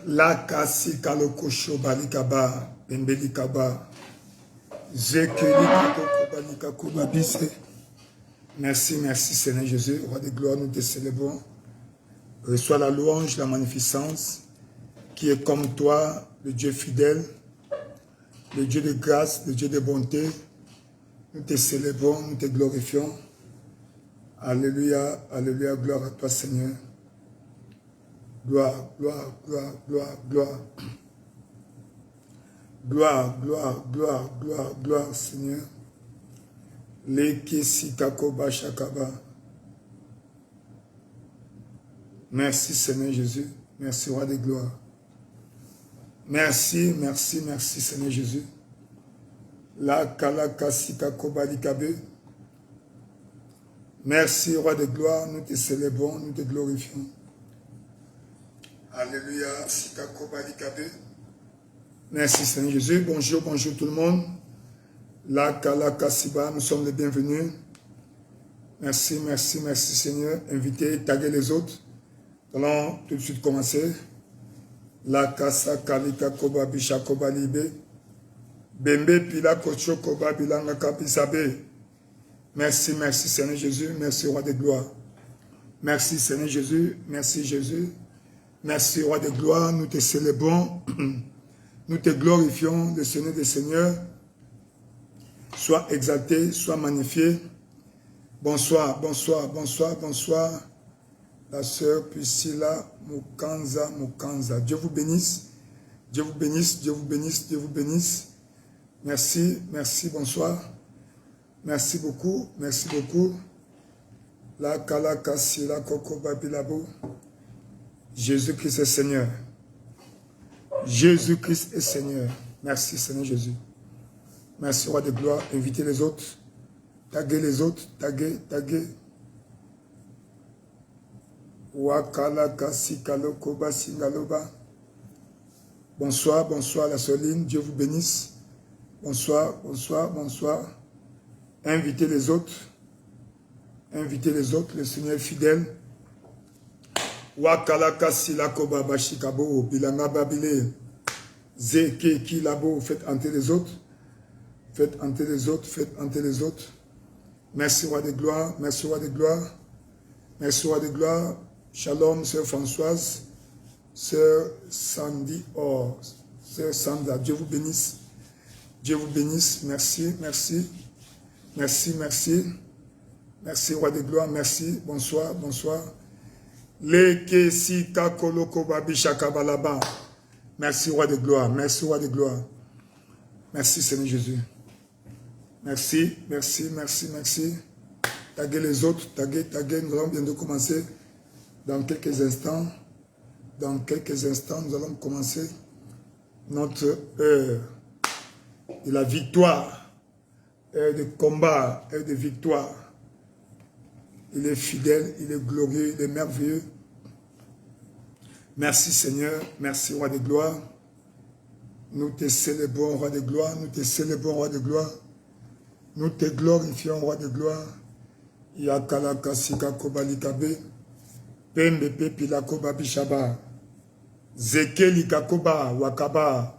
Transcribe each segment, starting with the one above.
La kasi kaloko shobali kaba, bembeli kaba, zekeli katoko bali kakuba bise. Merci, merci Seigneur Jésus, roi de gloire, nous te célébrons. Reçois la louange, la magnificence, qui est comme toi, le Dieu fidèle, le Dieu de grâce, le Dieu de bonté. Nous te célébrons, nous te glorifions. Alléluia, alléluia, gloire à toi Seigneur. Gloire, gloire, gloire, gloire, gloire. Gloire, gloire, gloire, gloire, gloire, Seigneur. Merci, Seigneur Jésus. Merci, roi de gloire. Merci, merci, merci, Seigneur Jésus. La kalakasika kobalikabe. Merci, roi de gloire. Nous te célébrons, nous te glorifions. Alléluia, sika kobalikabe. Merci Seigneur Jésus. Bonjour, bonjour tout le monde. La Kalakasiba, nous sommes les bienvenus. Merci, merci, merci Seigneur. Invitez, taguez les autres. Nous allons tout de suite commencer. La Kasa Kalika Koba Bisha Koba Libe. Bembe Pila Kocho Koba Bilanga Kapisabe. Merci, merci Seigneur Jésus. Merci roi de gloire. Merci Seigneur Jésus. Merci Jésus. Merci roi de gloire. Nous te célébrons. Nous te glorifions, le Seigneur des Seigneurs. Sois exalté, sois magnifié. Bonsoir, bonsoir, bonsoir, bonsoir. La sœur Priscilla Mukanza, Mukanza. Dieu vous bénisse. Dieu vous bénisse, Dieu vous bénisse, Dieu vous bénisse. Merci, merci, bonsoir. Merci beaucoup, merci beaucoup. La Kalakasi, la Koko Babilabo. Jésus-Christ est Seigneur. Jésus-Christ est Seigneur. Merci Seigneur Jésus. Merci roi de gloire. Invitez les autres. Taguez les autres. Taguez, taguez. Wakala kasikalo koba singaloba. Bonsoir, bonsoir la Soline. Dieu vous bénisse. Bonsoir, bonsoir, bonsoir. Invitez les autres. Invitez les autres. Le Seigneur est fidèle. Wakala kasila koba bashikabo bilanga babile zeke ki labo. Faites entrer les autres. Faites entrer les autres. Faites entrer les autres. Merci roi de gloire. Merci roi de gloire. Merci roi de gloire. Shalom sœur Françoise. Sœur Sandy Or. Sœur Sandra. Dieu vous bénisse. Dieu vous bénisse. Merci. Merci. Merci. Merci. Merci roi de gloire. Merci. Bonsoir. Bonsoir. Merci roi de gloire, merci roi de gloire. Merci Seigneur Jésus. Merci, merci, merci, merci. Taguez les autres, taguez, taguez. Nous allons bientôt commencer dans quelques instants. Dans quelques instants, nous allons commencer notre heure de la victoire, heure de combat, heure de victoire. Il est fidèle, il est glorieux, il est merveilleux. Merci Seigneur, merci roi de gloire. Nous te célébrons roi de gloire, nous te célébrons roi de gloire. Nous te glorifions roi de gloire. Yakala kasika kobalikabe. Pembe pepila koba bishaba. Zekeli kakoba wakaba.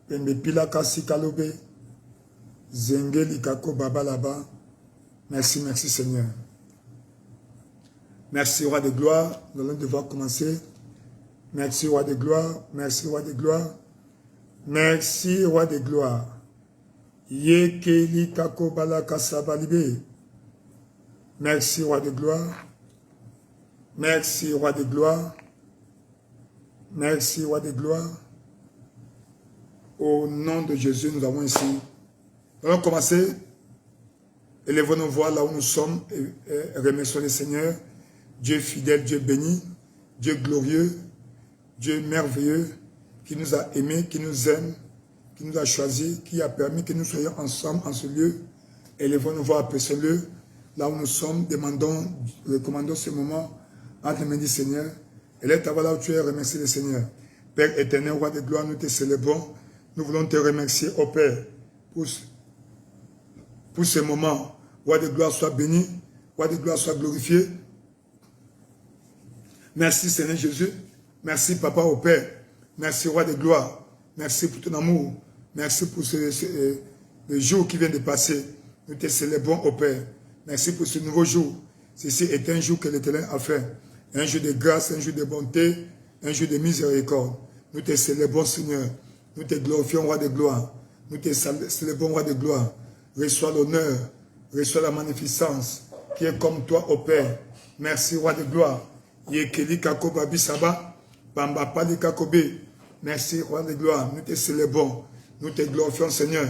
Pembe pila kasika lobe. Zengeli kakoba balaba. Merci, merci Seigneur. Merci, roi de gloire. Nous allons devoir commencer. Merci, roi de gloire. Merci, roi de gloire. Merci, roi de gloire. Yekeli kakobala kasabalibe. Merci, roi de gloire. Merci, roi de gloire. Merci, roi de gloire. Au nom de Jésus, nous avons ici. Nous allons commencer. Élevons nos voix là où nous sommes et remercions le Seigneur. Dieu fidèle, Dieu béni, Dieu glorieux, Dieu merveilleux, qui nous a aimés, qui nous aime, qui nous a choisis, qui a permis que nous soyons ensemble en ce lieu. Élevons nos voix après ce lieu, là où nous sommes, recommandons ce moment entre les mains du Seigneur. Et là où tu es, remercie le Seigneur. Père éternel, roi de gloire, nous te célébrons. Nous voulons te remercier, ô Père, pour ce moment. Roi de gloire, sois béni. Roi de gloire, sois glorifié. Merci Seigneur Jésus. Merci Papa au Père Merci, roi de gloire. Merci pour ton amour. Merci pour le jour qui vient de passer. Nous te célébrons au Père. Merci pour ce nouveau jour. Ceci est un jour que l'Éternel a fait. Un jour de grâce, un jour de bonté, un jour de miséricorde. Nous te célébrons, Seigneur. Nous te glorifions, roi de gloire. Nous te célébrons, roi de gloire. Reçois l'honneur, reçois la magnificence qui est comme toi, au Père. Merci, roi de gloire. Yekeli kakoba bisaba, bamba pali kakobe. Merci, roi de gloire. Nous te célébrons. Nous te glorifions, Seigneur.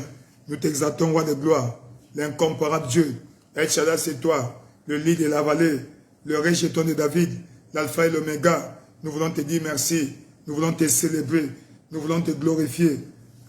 Nous t'exaltons, roi de gloire. L'incomparable Dieu. El Shaddai, c'est toi. Le lit de la vallée. Le rejeton de David. L'alpha et l'oméga. Nous voulons te dire merci. Nous voulons te célébrer. Nous voulons te glorifier.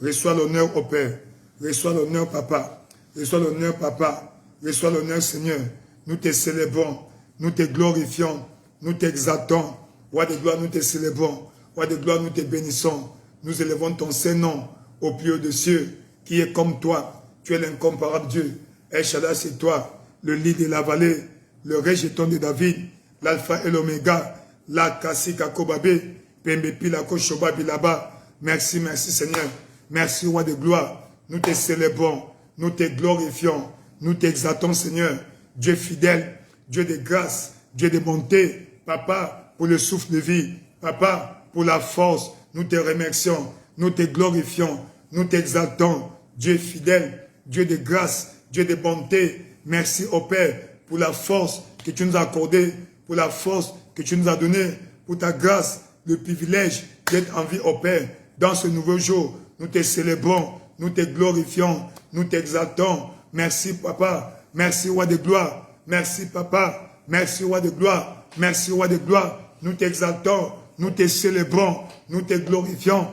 Reçois l'honneur au Père. Reçois l'honneur, Papa. Reçois l'honneur, Papa. Reçois l'honneur, Seigneur. Nous te célébrons. Nous te glorifions. Nous t'exaltons. Roi de gloire, nous te célébrons. Roi de gloire, nous te bénissons. Nous élevons ton Saint-Nom au plus haut des cieux, qui est comme toi. Tu es l'incomparable Dieu. El Shaddai, c'est toi, le lit de la vallée, le rejeton de David, l'alpha et l'oméga, la kasi kakobabe, pembe pilako shoba bilaba. Merci, merci Seigneur. Merci, roi de gloire. Nous te célébrons, nous te glorifions, nous t'exaltons, Seigneur. Dieu fidèle, Dieu de grâce, Dieu de bonté. Papa, pour le souffle de vie. Papa, pour la force. Nous te remercions, nous te glorifions, nous t'exaltons. Dieu fidèle, Dieu de grâce, Dieu de bonté. Merci au Père pour la force que tu nous as accordée, pour la force que tu nous as donnée, pour ta grâce, le privilège d'être en vie au Père. Dans ce nouveau jour, nous te célébrons, nous te glorifions, nous t'exaltons. Merci Papa, merci roi de gloire, merci Papa, merci roi de gloire, merci roi de gloire. Nous t'exaltons, nous te célébrons, nous te glorifions.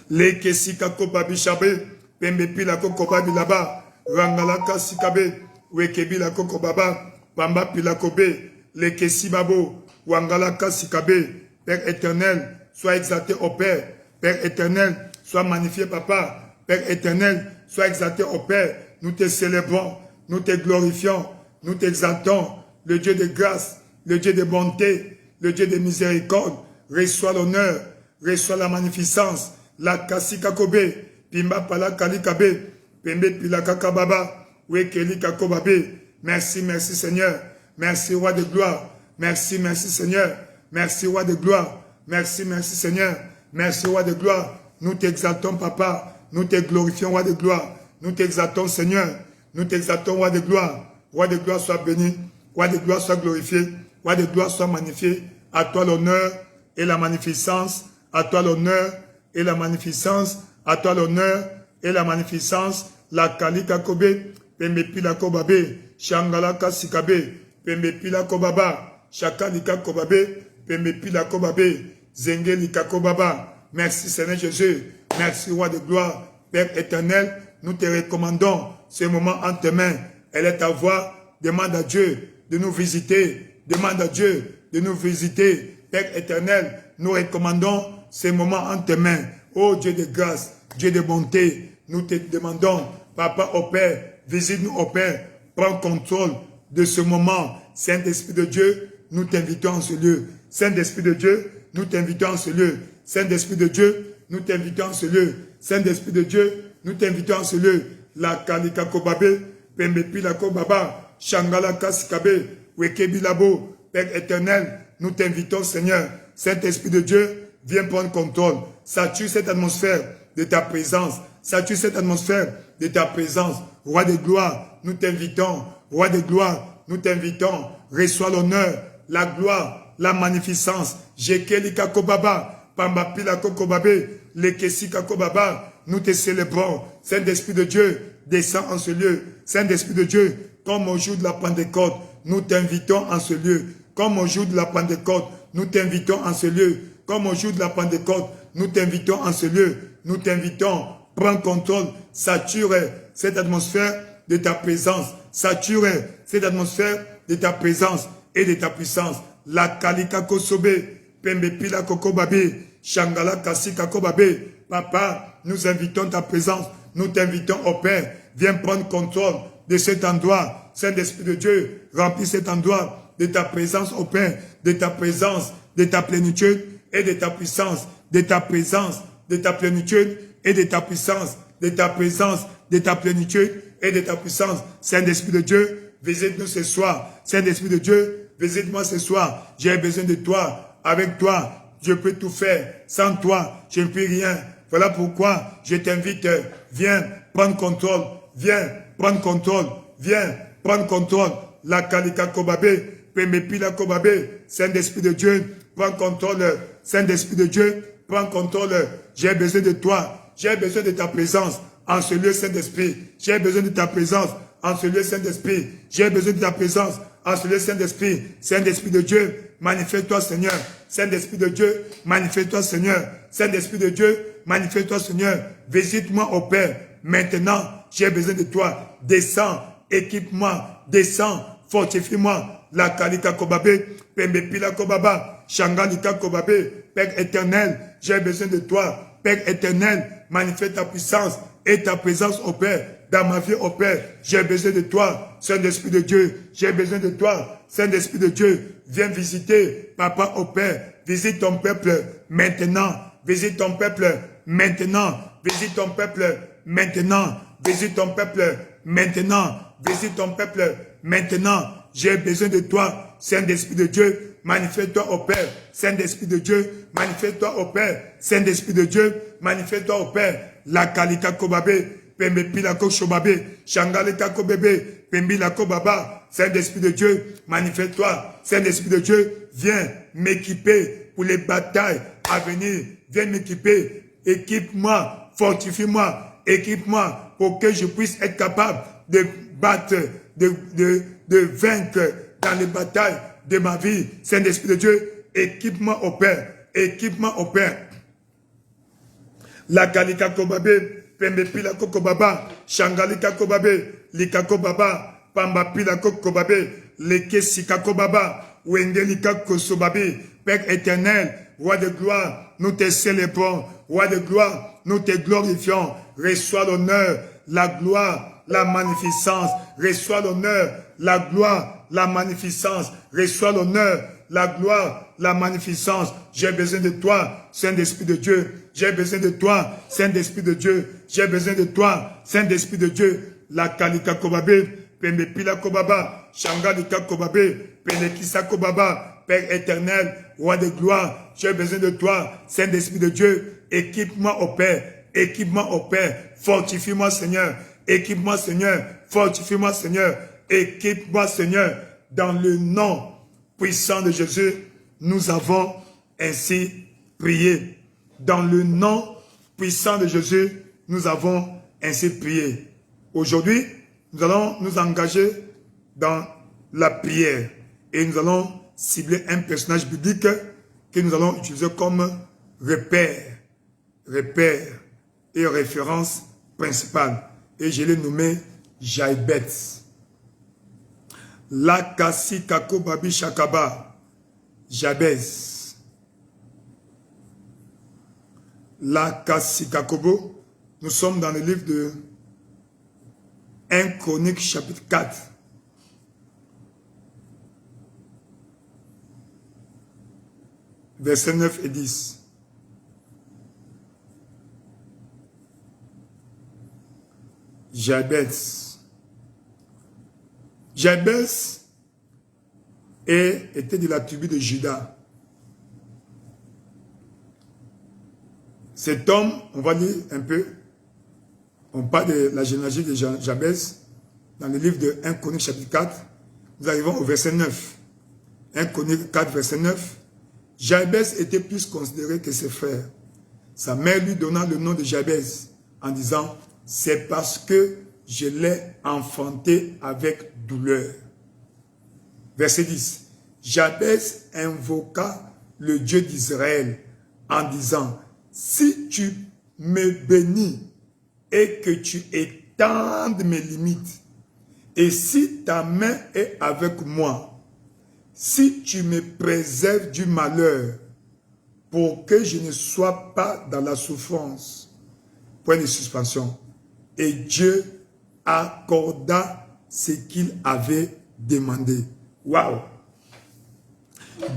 Les kesika kobabi shabe, pembe pila kokobabi laba, rangalaka sikabe, wekebi la kokobaba, bamba pila kobe, les kesibabo, wangalaka sikabe. Père éternel, sois exalté au Père. Père éternel, sois magnifié, Papa. Père éternel, sois exalté au Père. Nous te célébrons, nous te glorifions, nous t'exaltons. Le Dieu de grâce, le Dieu de bonté, le Dieu de miséricorde. Reçois l'honneur, reçois la magnificence. La kasika kobe, pimba pala kalikabe, pembe pilaka kababa, wekeli kakobabe. Merci, merci Seigneur. Merci roi de gloire. Merci, merci Seigneur. Merci roi de gloire. Merci, merci Seigneur. Merci roi de gloire. Nous t'exaltons Papa. Nous te glorifions roi de gloire. Nous t'exaltons Seigneur. Nous t'exaltons roi de gloire. Roi de gloire soit béni. Roi de gloire soit glorifié. Roi de gloire soit magnifié. À toi l'honneur et la magnificence. À toi l'honneur et la magnificence, à toi l'honneur et la magnificence, la kalika kobe, pembe pila kobabe, shangala kasikabe, pembe pila kobaba, shakalika kobabe, pembe pila kobabe, zengelika kobaba. Merci Seigneur Jésus, merci roi de gloire, Père éternel, nous te recommandons ce moment en tes mains. Elle est ta voix, demande à Dieu de nous visiter, demande à Dieu de nous visiter. Père éternel, nous recommandons ces moments en tes mains. Oh Dieu de grâce, Dieu de bonté, nous te demandons, Papa au Père, visite-nous au Père, prends contrôle de ce moment. Saint-Esprit de Dieu, nous t'invitons en ce lieu. Saint-Esprit de Dieu, nous t'invitons en ce lieu. Saint-Esprit de Dieu, nous t'invitons en ce lieu. Saint-Esprit de Dieu, nous t'invitons en ce lieu. La kalika kobabe, pembe pila kobaba, shangala kasikabe, wekebi labo. Père éternel, nous t'invitons Seigneur. Saint-Esprit de Dieu, viens prendre contrôle. Sature cette atmosphère de ta présence. Sature cette atmosphère de ta présence. Roi de gloire, nous t'invitons. Roi de gloire, nous t'invitons. Reçois l'honneur, la gloire, la magnificence. Jekelika kobaba, pamba pila kokobabe, lekesika kobaba. Nous te célébrons. Saint-Esprit de Dieu, descends en ce lieu. Saint-Esprit de Dieu, comme au jour de la Pentecôte, nous t'invitons en ce lieu. Comme au jour de la Pentecôte, nous t'invitons en ce lieu. Comme au jour de la Pentecôte, nous t'invitons en ce lieu. Nous t'invitons. Prends contrôle. Sature cette atmosphère de ta présence. Sature cette atmosphère de ta présence et de ta puissance. La kalika kosobe, pembe pila kokobabe, shangala kasika kobabe. Papa, nous invitons ta présence. Nous t'invitons au Père. Viens prendre contrôle de cet endroit. Saint-Esprit de Dieu, remplis cet endroit de ta présence au Père, de ta présence, de ta plénitude et de ta puissance. de ta présence, de ta plénitude et de ta puissance, de ta présence, de ta plénitude et de ta puissance. Saint-Esprit de Dieu, visite-nous ce soir. Saint-Esprit de Dieu, visite-moi ce soir. J'ai besoin de toi. Avec toi, je peux tout faire. Sans toi, je ne peux rien. Voilà pourquoi je t'invite. Viens prendre contrôle. Viens prendre contrôle. Viens prendre contrôle. La Kalika Kobabe, Pemepila Kobabe, Saint-Esprit de Dieu, prends contrôle. Saint-Esprit de Dieu, prends contrôle. J'ai besoin de toi. J'ai besoin de ta présence en ce lieu, Saint-Esprit. J'ai besoin de ta présence en ce lieu, Saint-Esprit. J'ai besoin de ta présence en ce lieu, Saint-Esprit. Saint-Esprit de Dieu, manifeste-toi, Seigneur. Saint-Esprit de Dieu, manifeste-toi, Seigneur. Saint-Esprit de Dieu, manifeste-toi, Seigneur. Visite-moi, au Père. Maintenant, j'ai besoin de toi. Descends, équipe-moi, descends, fortifie-moi. La Kalika Kobabe, Pembepila Kobaba, Shangalika Kobabe, Père éternel, j'ai besoin de toi. Père éternel, manifeste ta puissance et ta présence au Père. Dans ma vie, au Père, j'ai besoin de toi. Saint-Esprit de Dieu, j'ai besoin de toi. Saint-Esprit de Dieu, viens visiter, Papa, au Père. Visite ton peuple maintenant. Visite ton peuple maintenant. Visite ton peuple maintenant. Visite ton peuple maintenant. Visite ton peuple maintenant. J'ai besoin de toi, Saint-Esprit de Dieu. Manifeste-toi au Père. Saint-Esprit de Dieu, manifeste-toi au Père. Saint-Esprit de Dieu, manifeste-toi au Père. La Kalika Kobabe, Pembe Pilako Shobabe, Shangalika Kobebe, Pembila Kobaba. Saint-Esprit de Dieu, manifeste-toi. Saint-Esprit de Dieu, viens m'équiper pour les batailles à venir. Viens m'équiper. Équipe-moi, fortifie-moi, équipe-moi pour que je puisse être capable de battre, de vaincre dans les batailles de ma vie. Saint-Esprit de Dieu, équipe-moi au Père. Équipe-moi au Père. La Kalika Kobabe, Pembe Pila Kokobaba, Shangalika Kobabe, Lika Kobaba, Pamba Pila Kobabe, Leke Sika Kobaba, Wendelika Kosobabe. Père éternel, Roi de gloire, nous te célébrons. Roi de gloire, nous te glorifions. Reçois l'honneur, la gloire, la magnificence. Reçois l'honneur, la gloire, la magnificence. Reçois l'honneur, la gloire, la magnificence. J'ai besoin de toi, Saint-Esprit de Dieu. J'ai besoin de toi, Saint-Esprit de Dieu. J'ai besoin de toi, Saint-Esprit de Dieu. La Kalika Kobabe, Pembe Pila Kobaba, Shangalika Kobabe, Pelekisa Kobaba. Père éternel, Roi de gloire, j'ai besoin de toi, Saint-Esprit de Dieu. Équipe-moi au Père. Équipe-moi au Père. Fortifie-moi, Seigneur. Équipe-moi, Seigneur. Fortifie-moi, Seigneur. Équipe-moi, Seigneur. Dans le nom puissant de Jésus, nous avons ainsi prié. Dans le nom puissant de Jésus, nous avons ainsi prié. Aujourd'hui, nous allons nous engager dans la prière. Et nous allons cibler un personnage biblique que nous allons utiliser comme repère et référence principale. Et je l'ai nommé Jaïbet. La Kassi Kako Babi Shakaba. Jabez. La Kassi Kakobo. Nous sommes dans le livre de 1 Chronique chapitre 4. Versets 9 et 10. Jabez. Jabez était de la tribu de Juda. Cet homme, on va lire un peu, on parle de la généalogie de Jabez dans le livre de 1 Chronique chapitre 4. Nous arrivons au verset 9. 1 Chronique 4, verset 9. Jabez était plus considéré que ses frères. Sa mère lui donna le nom de Jabez en disant, c'est parce que je l'ai enfanté avec douleur. Verset 10. Jabez invoqua le Dieu d'Israël en disant, si tu me bénis et que tu étendes mes limites, et si ta main est avec moi, si tu me préserves du malheur, pour que je ne sois pas dans la souffrance. Point de suspension. Et Dieu accorda ce qu'il avait demandé. Waouh!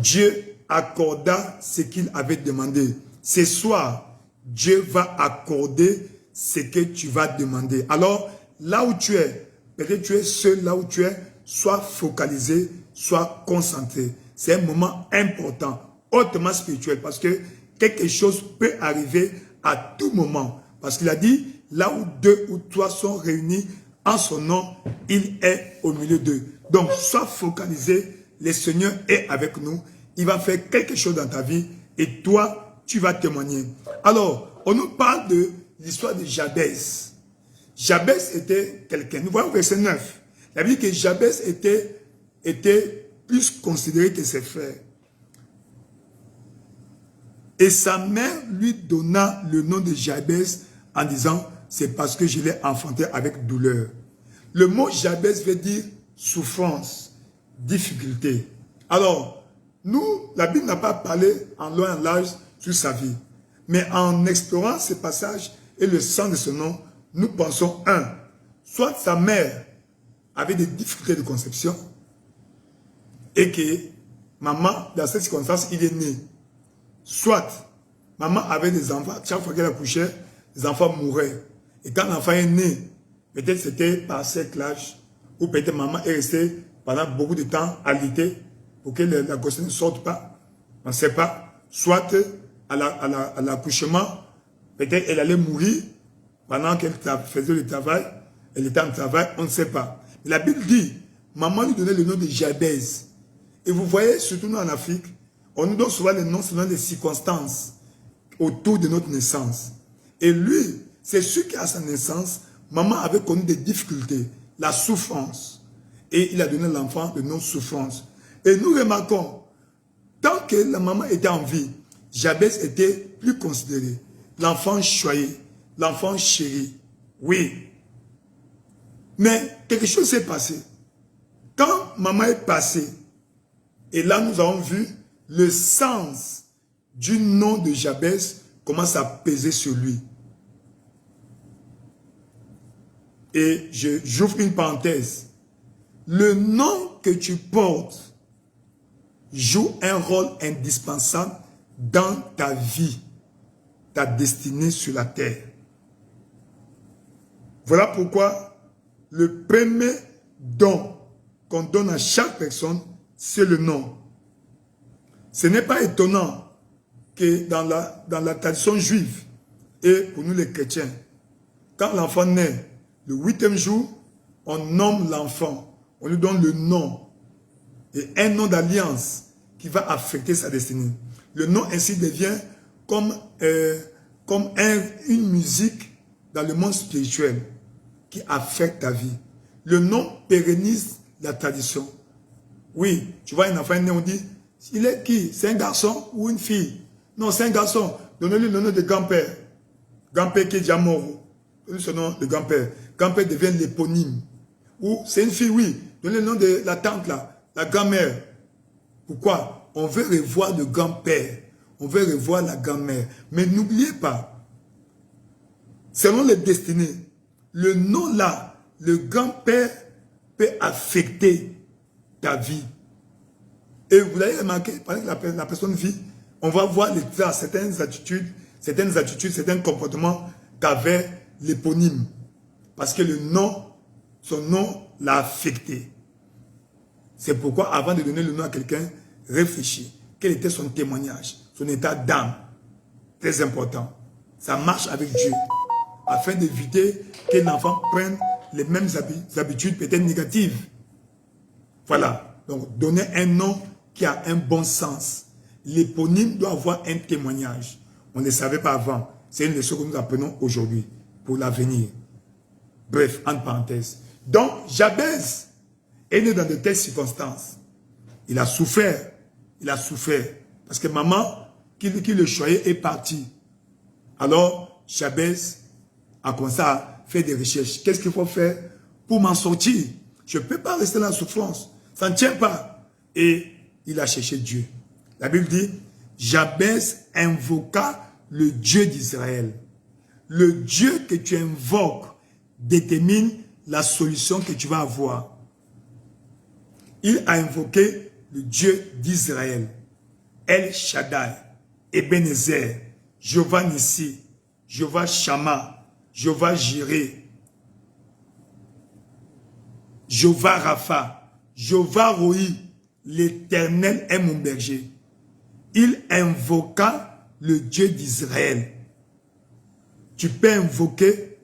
Dieu accorda ce qu'il avait demandé. ce soir, Dieu va accorder ce que tu vas demander. Alors, là où tu es, peut-être tu es seul, là où tu es, sois focalisé, sois concentré. C'est un moment important, hautement spirituel, parce que quelque chose peut arriver à tout moment. Parce qu'il a dit, là où 2 ou 3 sont réunis en son nom, il est au milieu d'eux. Donc, sois focalisé, le Seigneur est avec nous. Il va faire quelque chose dans ta vie et toi, tu vas témoigner. Alors, on nous parle de l'histoire de Jabez. Jabez était quelqu'un. Nous voyons verset 9. La Bible dit que Jabez était plus considéré que ses frères. Et sa mère lui donna le nom de Jabez en disant, c'est parce que je l'ai enfanté avec douleur. Le mot Jabez veut dire souffrance, difficulté. Alors, nous, la Bible n'a pas parlé en long et en large sur sa vie. Mais en explorant ce passage et le sens de ce nom, nous pensons, soit sa mère avait des difficultés de conception et que maman, dans cette circonstance, il est né. Soit maman avait des enfants, chaque fois qu'elle accouchait, les enfants mouraient. Et quand l'enfant est né, peut-être c'était par cerclage, ou peut-être maman est restée pendant beaucoup de temps alitée pour que la grossesse ne sorte pas. On ne sait pas. Soit à l'accouchement, peut-être elle allait mourir pendant qu'elle faisait le travail, elle était en travail, on ne sait pas. Mais la Bible dit, maman lui donnait le nom de Jabez. Et vous voyez, surtout nous en Afrique, on nous donne souvent les noms selon les circonstances autour de notre naissance. Et lui, c'est sûr qu'à sa naissance, maman avait connu des difficultés, la souffrance. Et il a donné l'enfant le nom souffrance. Et nous remarquons, tant que la maman était en vie, Jabez était plus considéré. L'enfant choyé, l'enfant chéri. Oui. Mais quelque chose s'est passé. Quand maman est passée, et là nous avons vu le sens du nom de Jabez commence à peser sur lui. Et j'ouvre une parenthèse. Le nom que tu portes joue un rôle indispensable dans ta vie, ta destinée sur la terre. Voilà pourquoi le premier don qu'on donne à chaque personne, c'est le nom. Ce n'est pas étonnant que dans la tradition juive et pour nous les chrétiens, quand l'enfant naît, le 8e jour, on nomme l'enfant, on lui donne le nom et un nom d'alliance qui va affecter sa destinée. Le nom ainsi devient comme une musique dans le monde spirituel qui affecte ta vie. Le nom pérennise la tradition. Oui, tu vois un enfant né, on dit, il est qui? C'est un garçon ou une fille? Non, c'est un garçon. Donnez-lui le nom de grand-père. Grand-père qui est déjà mort. Donnez-lui ce nom de grand-père. Grand-père devient l'éponyme. Ou c'est une fille, oui. Donnez le nom de la tante là, la grand-mère. Pourquoi? On veut revoir le grand-père. On veut revoir la grand-mère. Mais n'oubliez pas, selon les destinées, le nom là, le grand-père peut affecter ta vie. Et vous l'avez remarqué, pendant que la personne vit, on va voir les traces, certaines attitudes, certains comportements qu'avait l'éponyme. Parce que le nom, son nom l'a affecté. C'est pourquoi, avant de donner le nom à quelqu'un, réfléchis. Quel était son témoignage, son état d'âme? Très important. Ça marche avec Dieu. Afin d'éviter que l'enfant prenne les mêmes habitudes, peut-être négatives. Voilà. Donc, donner un nom qui a un bon sens. L'éponyme doit avoir un témoignage. On ne le savait pas avant. C'est une leçon que nous apprenons aujourd'hui pour l'avenir. Bref, entre parenthèses. Donc, Jabez est né dans de telles circonstances. Il a souffert. Il a souffert. Parce que maman, qui le choyait, est partie. Alors, Jabez a commencé à faire des recherches. Qu'est-ce qu'il faut faire pour m'en sortir? Je ne peux pas rester dans la souffrance. Ça ne tient pas. Et il a cherché Dieu. La Bible dit, Jabez invoqua le Dieu d'Israël. Le Dieu que tu invoques détermine la solution que tu vas avoir. Il a invoqué le Dieu d'Israël. El Shaddai, Ebenezer, Jéhovah Nissi, Jéhovah Shama, Jéhovah Jireh, Jéhovah Rapha, Jéhovah Roi, l'Éternel est mon berger. Il invoqua le Dieu d'Israël. Tu peux invoquer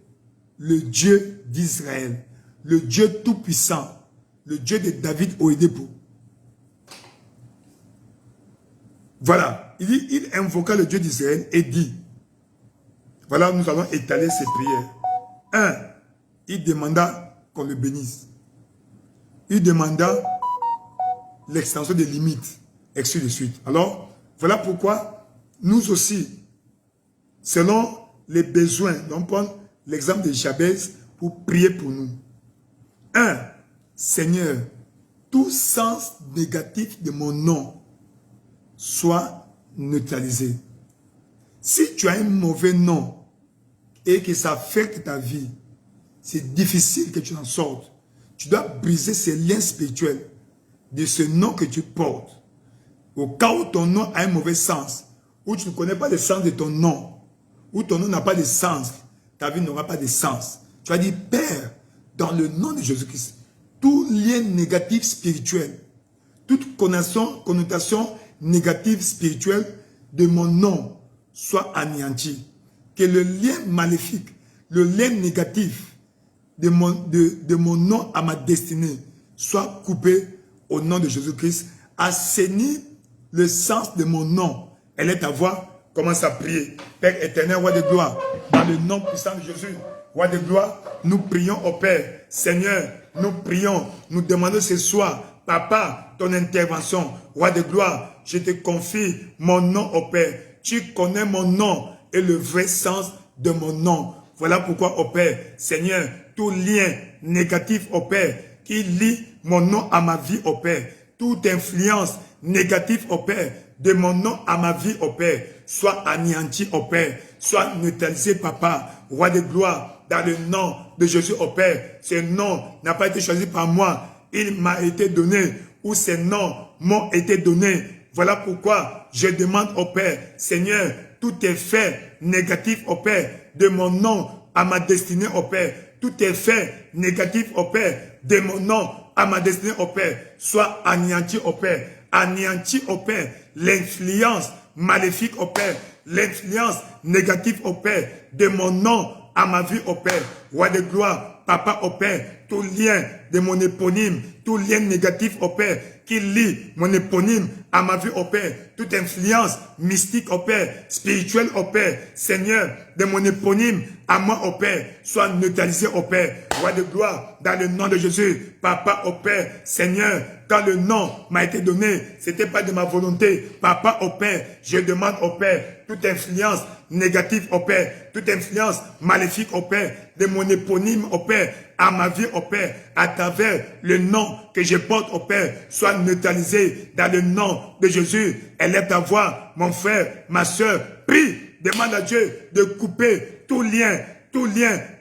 le Dieu d'Israël, le Dieu tout-puissant, le Dieu de David Oedebo. Voilà, il invoqua le Dieu d'Israël et dit, voilà, nous allons étaler ces prières. 1. Il demanda qu'on le bénisse. Il demanda l'extension des limites, et ainsi de suite. Alors, voilà pourquoi nous aussi, selon les besoins, on prend l'exemple de Jabez pour prier pour nous. 1. Seigneur, tout sens négatif de mon nom soit neutralisé. Si tu as un mauvais nom et que ça affecte ta vie, c'est difficile que tu en sortes. Tu dois briser ces liens spirituels de ce nom que tu portes. Au cas où ton nom a un mauvais sens, où tu ne connais pas le sens de ton nom, où ton nom n'a pas de sens, ta vie n'aura pas de sens. Tu vas dire, Père, dans le nom de Jésus-Christ, tout lien négatif spirituel, toute connotation négative spirituelle de mon nom soit anéanti. Que le lien maléfique, le lien négatif de mon nom à ma destinée soit coupé au nom de Jésus-Christ. Assainis le sens de mon nom. Elle est ta voix. Commence à prier. Père éternel, roi de gloire, dans le nom puissant de Jésus, roi de gloire, nous prions au Père. Seigneur, nous prions, nous demandons ce soir, Papa, ton intervention. Roi de gloire, je te confie mon nom au Père. Tu connais mon nom et le vrai sens de mon nom. Voilà pourquoi, au Père, Seigneur, tout lien négatif au Père qui lie mon nom à ma vie au Père, toute influence négative au Père de mon nom à ma vie au Père, soit anéanti au Père, soit neutralisé, Papa, roi de gloire, dans le nom de Jésus au Père. Ce nom n'a pas été choisi par moi, il m'a été donné, ou ces noms m'ont été donnés. Voilà pourquoi je demande au Père, Seigneur, tout effet négatif au Père, de mon nom à ma destinée au Père, tout effet négatif au Père, de mon nom à ma destinée au Père, soit anéanti au Père, anéanti au Père, l'influence maléfique au Père, l'influence négative au Père, de mon nom à ma vie au Père, roi de gloire, Papa au Père, tout lien de mon éponyme, tout lien négatif au Père, qui lie mon éponyme à ma vie au Père, toute influence mystique au Père, spirituelle au Père, Seigneur, de mon éponyme à moi au Père, soit neutralisé au Père, roi de gloire, dans le nom de Jésus, Papa au Père, Seigneur, quand le nom m'a été donné, c'était pas de ma volonté, Papa au Père, je demande au Père, toute influence négative au Père, toute influence maléfique au Père, de mon éponyme au Père, à ma vie au Père, à travers le nom que je porte au Père, soit neutralisé dans le nom de Jésus. Élève ta voix, mon frère, ma soeur, prie, demande à Dieu de couper tout lien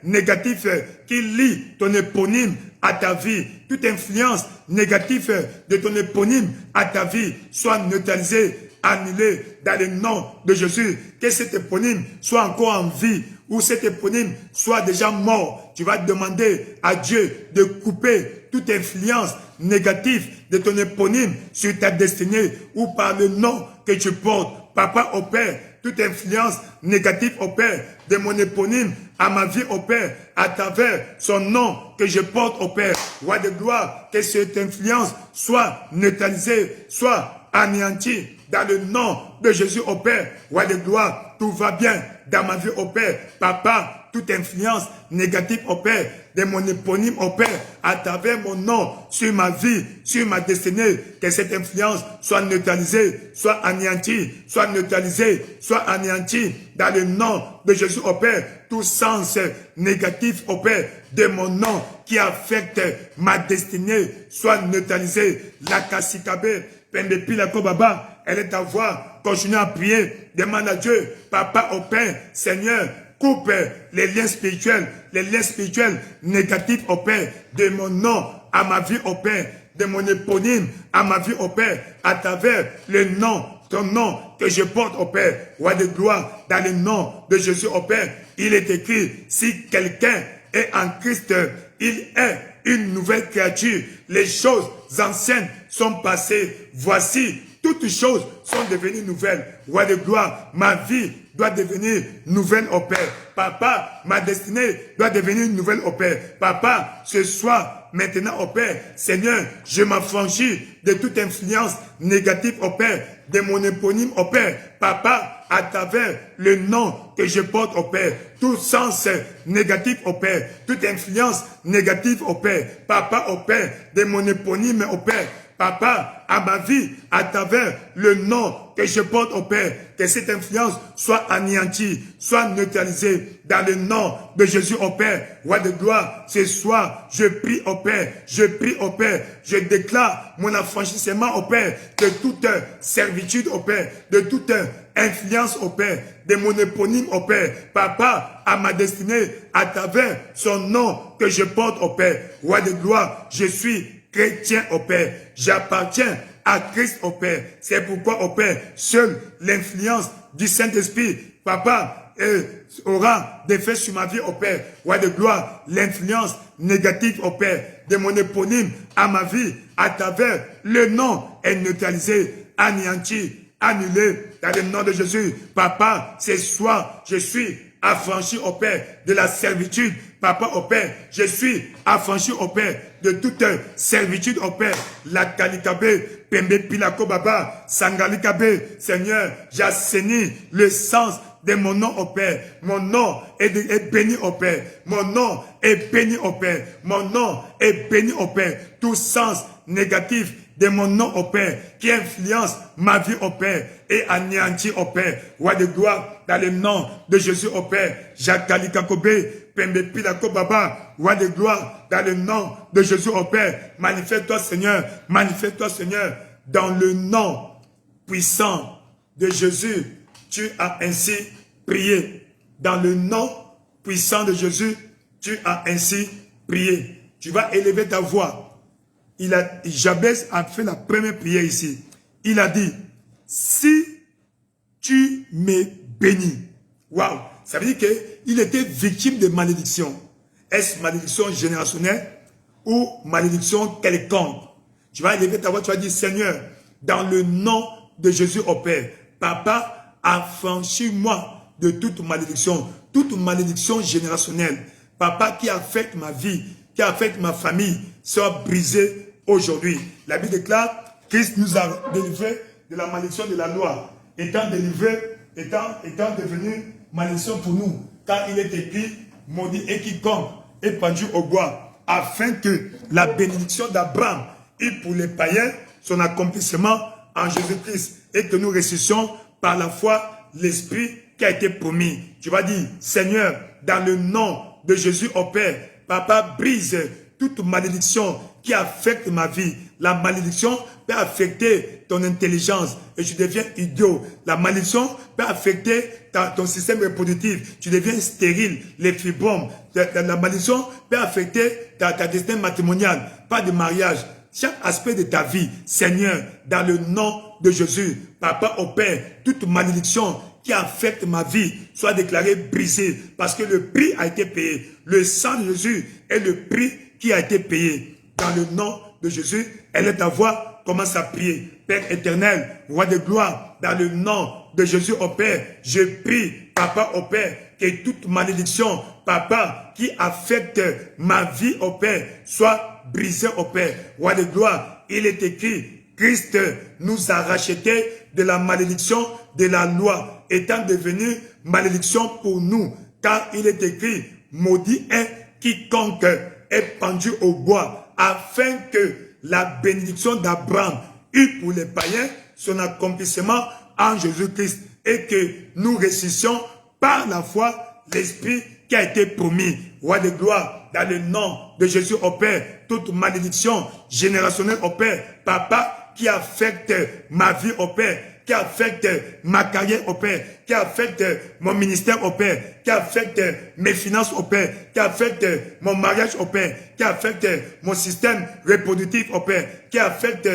négatif qui lie ton éponyme à ta vie, toute influence négative de ton éponyme à ta vie, soit neutralisée, annulée dans le nom de Jésus. Que cet éponyme soit encore en vie ou cet éponyme soit déjà mort. Tu vas demander à Dieu de couper toute influence négative de ton éponyme sur ta destinée ou par le nom que tu portes. Papa au Père, toute influence négative au Père de mon éponyme à ma vie au Père, à travers son nom que je porte au Père, roi de gloire, que cette influence soit neutralisée, soit anéantie dans le nom de Jésus au Père, roi de gloire. Tout va bien dans ma vie au Père, Papa, toute influence négative au Père, de mon éponyme au Père, à travers mon nom, sur ma vie, sur ma destinée, que cette influence soit neutralisée, soit anéantie, soit neutralisée, soit anéantie, dans le nom de Jésus au Père, tout sens négatif au Père, de mon nom, qui affecte ma destinée, soit neutralisé. La Kassikabe, Pendepi la Kobaba, elle est ta voix, continue à prier, demande à Dieu, Papa au Père, Seigneur, coupe les liens spirituels négatifs au Père, de mon nom à ma vie au Père, de mon éponyme à ma vie au Père, à travers le nom ton nom que je porte au Père, roi de gloire, dans le nom de Jésus au Père, il est écrit, si quelqu'un est en Christ, il est une nouvelle créature. Les choses anciennes sont passées. Voici, toutes choses sont devenues nouvelles. Roi de gloire, ma vie doit devenir nouvelle au Père. Papa, ma destinée doit devenir nouvelle au Père. Papa, ce soir, maintenant au Père, Seigneur, je m'affranchis de toute influence négative au Père, de mon éponyme au Père. Papa, à travers le nom que je porte au Père, tout sens négatif au Père, toute influence négative au Père. Papa, au Père, de mon éponyme au Père. Papa, à ma vie, à travers le nom que je porte au Père, que cette influence soit anéantie, soit neutralisée dans le nom de Jésus au Père, roi de gloire. Ce soir, je prie au Père, je prie au Père, je déclare mon affranchissement au Père de toute servitude au Père, de toute influence au Père, de mon éponyme au Père. Papa, à ma destinée, à travers son nom que je porte au Père, roi de gloire, je suis chrétien au Père, j'appartiens à Christ au Père. C'est pourquoi au Père, seule l'influence du Saint-Esprit, Papa, aura des faits sur ma vie au Père. Roi de gloire, l'influence négative au Père, de mon éponyme à ma vie, à travers le nom est neutralisé, anéanti, annulé, dans le nom de Jésus. Papa, ce soir, je suis affranchi au Père de la servitude. Papa, au Père, je suis affranchi au Père de toute servitude au Père. La Kalikabe, Pembe Pilako Baba, Sangalikabe, Seigneur, j'assainis le sens de mon nom au Père. Mon nom est béni au Père. Mon nom est béni au Père. Mon nom est béni au Père. Tout sens négatif de mon nom au Père, qui influence ma vie au Père et anéantit au Père. Roi de gloire, dans le nom de Jésus au Père. Jakalikakobe, Pembe Pilako Baba, roi de gloire, dans le nom de Jésus au Père. Manifeste-toi Seigneur, manifeste-toi Seigneur, dans le nom puissant de Jésus. Tu as ainsi prié. Dans le nom puissant de Jésus, tu as ainsi prié. Tu vas élever ta voix. Jabez a fait la première prière ici. Il a dit, si tu me bénis. Waouh! Ça veut dire qu'il était victime de malédiction. Est-ce malédiction générationnelle ou malédiction quelconque? Tu vas élever ta voix, tu vas dire, Seigneur, dans le nom de Jésus au Père, Papa, affranchis-moi de toute malédiction générationnelle. Papa, qui affecte ma vie, qui affecte ma famille, soit brisé aujourd'hui. La Bible déclare, Christ nous a délivrés de la malédiction de la loi, étant délivré, étant devenu malédiction pour nous, car il est écrit, maudit et quiconque est pendu au bois, afin que la bénédiction d'Abraham ait pour les païens son accomplissement en Jésus-Christ, et que nous ressuscitions par la foi l'Esprit qui a été promis. Tu vas dire, Seigneur, dans le nom de Jésus au Père, Papa, brise toute malédiction qui affecte ma vie. La malédiction peut affecter ton intelligence et tu deviens idiot. La malédiction peut affecter ton système reproductif. Tu deviens stérile, les fibromes. La malédiction peut affecter ta destinée matrimoniale, pas de mariage. Chaque aspect de ta vie, Seigneur, dans le nom de Jésus, Papa au Père, toute malédiction qui affecte ma vie soit déclarée brisée parce que le prix a été payé. Le sang de Jésus est le prix qui a été payé. Dans le nom de Jésus, elle est ta voix, commence à prier. Père éternel, roi de gloire, dans le nom de Jésus au Père, je prie, Papa au Père, que toute malédiction, Papa, qui affecte ma vie au Père, soit brisée au Père. Roi de gloire, il est écrit, Christ nous a rachetés de la malédiction de la loi, étant devenu malédiction pour nous, car il est écrit, maudit est quiconque est pendu au bois, afin que la bénédiction d'Abraham eût pour les païens son accomplissement en Jésus-Christ, et que nous ressuscions par la foi l'Esprit qui a été promis. Roi de gloire, dans le nom de Jésus au Père, toute malédiction générationnelle au Père, Papa, qui affecte ma vie au Père, qui affecte ma carrière au Père, qui affecte mon ministère au Père, qui affecte mes finances au Père, qui affecte mon mariage au Père, qui affecte mon système reproductif au Père, qui affecte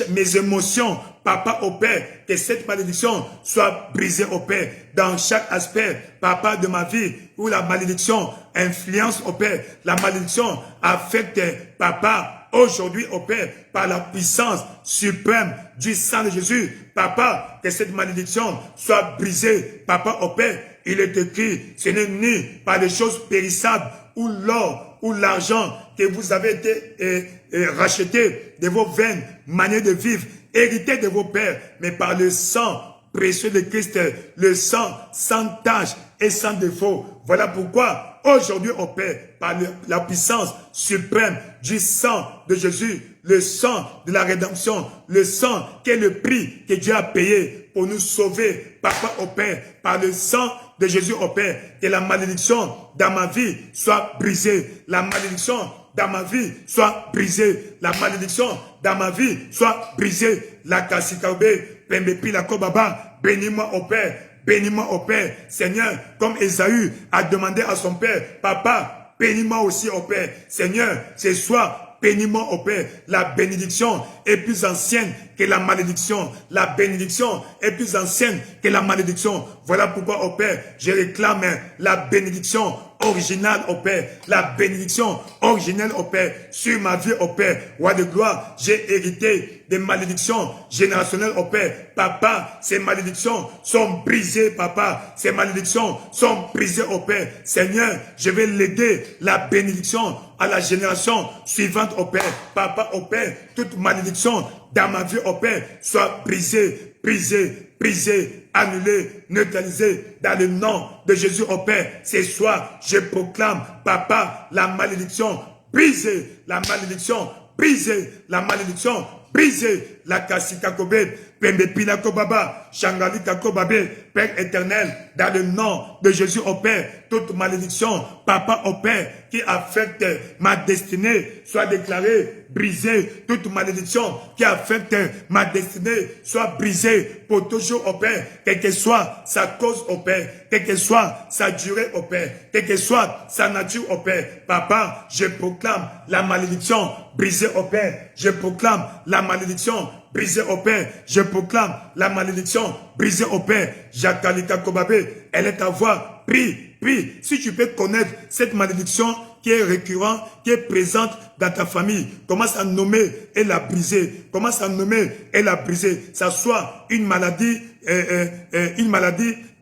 mes émotions Papa, au Père, que cette malédiction soit brisée, au Père, dans chaque aspect, Papa, de ma vie, où la malédiction influence, au Père, la malédiction affecte, Papa, aujourd'hui, au Père, par la puissance suprême du sang de Jésus. Papa, que cette malédiction soit brisée. Papa, au Père, il est écrit, ce n'est ni par des choses périssables, ou l'or, ou l'argent, que vous avez été racheté de vos vaines manières de vivre, hérité de vos pères, mais par le sang précieux de Christ, le sang sans tache et sans défaut. Voilà pourquoi, aujourd'hui, au Père, par la puissance suprême du sang de Jésus, le sang de la rédemption, le sang qui est le prix que Dieu a payé pour nous sauver, Papa, au Père, par le sang de Jésus, au Père, que la malédiction dans ma vie soit brisée, la malédiction dans ma vie soit brisée, la malédiction dans ma vie soit brisée, la kasikabe, pembepi la kobaba, bénis-moi, au Père, bénis-moi, au Père, Seigneur, comme Ésaü a demandé à son Père, Papa, bénis-moi aussi, au Père, Seigneur, ce soir, bénis-moi, au Père. La bénédiction est plus ancienne que la malédiction. La bénédiction est plus ancienne que la malédiction. Voilà pourquoi, au Père, je réclame la bénédiction originale, au Père. La bénédiction originelle, au Père. Sur ma vie, au Père. Roi de gloire, j'ai hérité des malédictions générationnelles, au Père. Papa, ces malédictions sont brisées, Papa. Ces malédictions sont brisées, au Père. Seigneur, je vais léguer la bénédiction à la génération suivante, au Père. Papa, au Père, toute malédiction dans ma vie, au Père, soit brisée, brisée, brisée, annulée, neutralisée, dans le nom de Jésus, au Père. Ce soir, je proclame, Papa, la malédiction brisée, la malédiction brisée, la malédiction brisée, la kasika kobe, pembepila kobaba, shangali kakobabe, Père éternel, dans le nom de Jésus, au Père, toute malédiction, Papa, au Père, qui affecte ma destinée, soit déclarée brisée. Toute malédiction qui affecte ma destinée, soit brisée pour toujours, au Père, quelle que soit sa cause, au Père, quelle que soit sa durée, au Père, quelle que soit sa nature, au Père. Papa, je proclame la malédiction brisée, au Père. Je proclame la malédiction brisée, au Père. Je proclame la malédiction brisée, au Père. Jakalika Kobabe, elle est ta voix. Prie, prie. Si tu peux connaître cette malédiction qui est récurrente, qui est présente dans ta famille, commence à nommer et la briser. Commence à nommer et la briser. Ça soit une maladie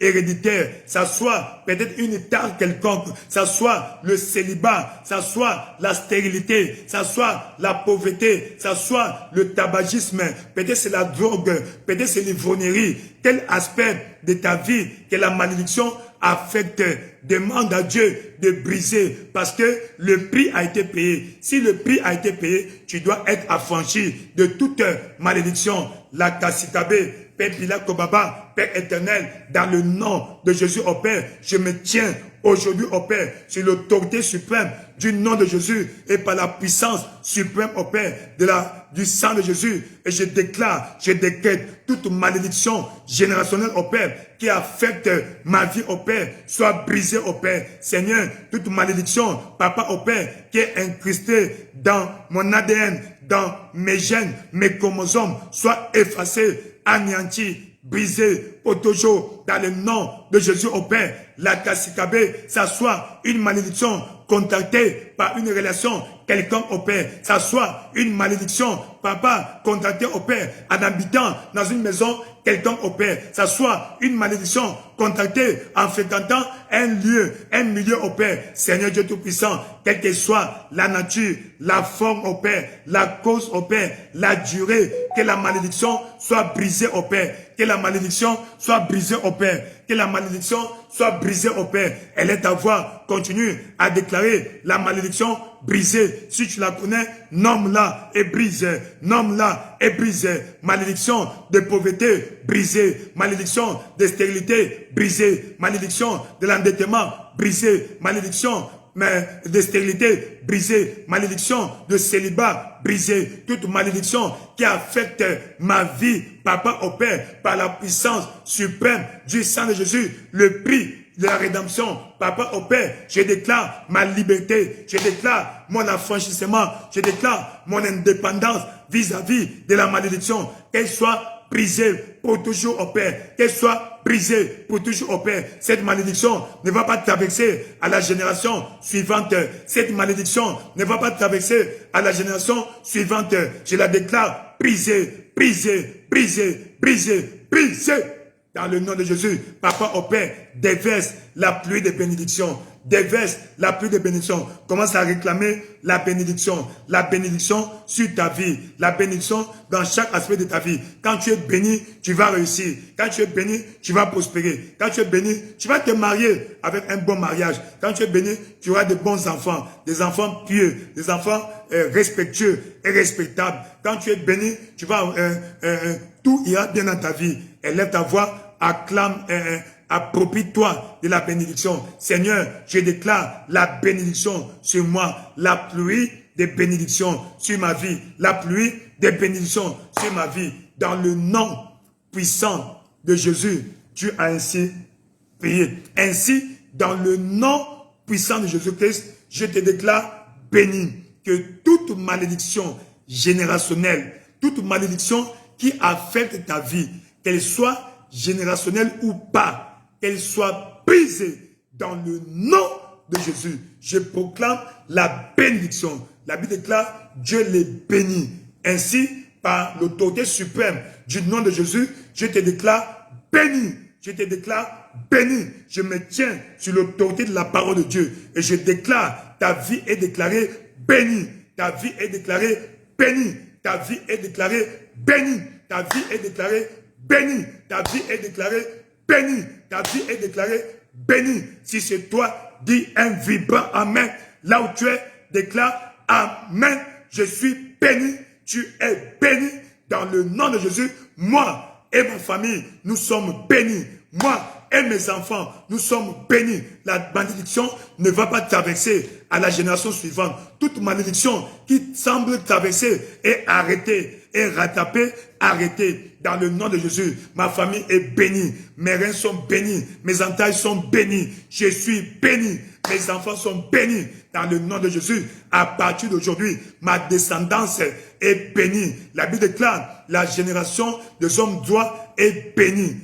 héréditaire, ça soit peut-être une tare quelconque, ça soit le célibat, ça soit la stérilité, ça soit la pauvreté, ça soit le tabagisme, peut-être c'est la drogue, peut-être c'est l'ivrognerie. Quel aspect de ta vie que la malédiction affecte, demande à Dieu de briser, parce que le prix a été payé. Si le prix a été payé, tu dois être affranchi de toute malédiction. La kasikabe, Père Pila Kobaba, Père éternel, dans le nom de Jésus, au Père, je me tiens aujourd'hui, au Père, sur l'autorité suprême du nom de Jésus et par la puissance suprême, au Père, du sang de Jésus. Et je déclare, je décrète toute malédiction générationnelle, au Père, qui affecte ma vie, au Père, soit brisée, au Père. Seigneur, toute malédiction, Papa, au Père, qui est incrustée dans mon ADN, dans mes gènes, mes chromosomes, soit effacée, anéantie, brisée, pour toujours, dans le nom de Jésus, au Père. La kasikabe, ça soit une malédiction contactée par une relation quelconque, au Père. Ça soit une malédiction, Papa, contactée, au Père, en habitant dans une maison quelconque, au Père. Ça soit une malédiction contactée en fréquentant un lieu, un milieu, au Père. Seigneur Dieu Tout-Puissant, quelle que soit la nature, la forme, au Père, la cause, au Père, la durée, que la malédiction soit brisée, au Père. Que la malédiction soit brisée, au Père. Que la malédiction soit brisée, au Père. Elle est ta voix. Continue à déclarer la malédiction brisée. Si tu la connais, nomme-la et brise. Nomme-la et brise. Malédiction de pauvreté brisée. Malédiction de stérilité brisée. Malédiction de l'endettement brisée. Malédiction de stérilité brisée, malédiction de célibat brisée, toute malédiction qui affecte ma vie, Papa, au Père, par la puissance suprême du sang de Jésus, le prix de la rédemption, Papa, au Père, je déclare ma liberté, je déclare mon affranchissement, je déclare mon indépendance vis-à-vis de la malédiction, qu'elle soit brisée pour toujours au Père. Qu'elle soit brisée pour toujours au Père. Cette malédiction ne va pas traverser à la génération suivante. Cette malédiction ne va pas traverser à la génération suivante. Je la déclare brisée, brisée, brisée, brisée, brisée. Dans le nom de Jésus, Papa au Père, déverse la pluie de bénédiction. Déverse la pluie de bénédiction. Commence à réclamer la bénédiction sur ta vie. La bénédiction dans chaque aspect de ta vie. Quand tu es béni, tu vas réussir. Quand tu es béni, tu vas prospérer. Quand tu es béni, tu vas te marier avec un bon mariage. Quand tu es béni, tu auras de bons enfants. Des enfants pieux, des enfants respectueux et respectables. Quand tu es béni, tu vas tout ira bien dans ta vie. Élève ta voix, acclame, approprie-toi de la bénédiction. Seigneur, je déclare la bénédiction sur moi, la pluie des bénédictions sur ma vie, la pluie des bénédictions sur ma vie. Dans le nom puissant de Jésus, tu as ainsi prié. Ainsi, dans le nom puissant de Jésus-Christ, je te déclare béni. Que toute malédiction générationnelle, toute malédiction qui affecte ta vie, qu'elle soit générationnelle ou pas, qu'elle soit brisée dans le nom de Jésus. Je proclame la bénédiction. La Bible déclare, Dieu les bénit. Ainsi, par l'autorité suprême du nom de Jésus, je te déclare béni. Je te déclare béni. Je me tiens sur l'autorité de la parole de Dieu. Et je déclare, ta vie est déclarée bénie. Ta vie est déclarée bénie. Ta vie est déclarée bénie. Ta vie est déclarée bénie. Ta vie est déclarée bénie. Ta vie est déclarée bénie. Si c'est toi, dis un vibrant amen. Là où tu es, déclare amen. Je suis béni. Tu es béni. Dans le nom de Jésus, moi et ma famille, nous sommes bénis. Moi et mes enfants, nous sommes bénis. La malédiction ne va pas traverser à la génération suivante. Toute malédiction qui semble traverser est arrêtée, est rattrapée, arrêtée. Dans le nom de Jésus, ma famille est bénie. Mes reins sont bénis. Mes entrailles sont bénies. Je suis béni. Mes enfants sont bénis. Dans le nom de Jésus, à partir d'aujourd'hui, ma descendance est bénie. La Bible déclare, la génération des hommes droits est bénie.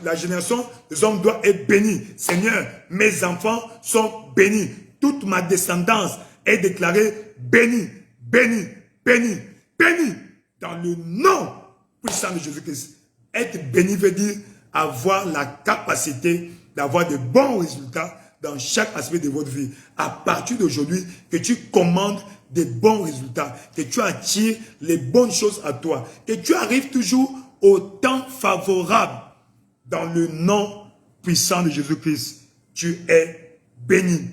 La génération des hommes droits est bénie. Seigneur, mes enfants sont bénis. Toute ma descendance est déclarée bénie, bénie, bénie, bénie. Dans le nom puissant de Jésus-Christ. Être béni veut dire avoir la capacité d'avoir de bons résultats dans chaque aspect de votre vie. À partir d'aujourd'hui, que tu commandes des bons résultats, que tu attires les bonnes choses à toi, que tu arrives toujours au temps favorable. Dans le nom puissant de Jésus-Christ, tu es béni.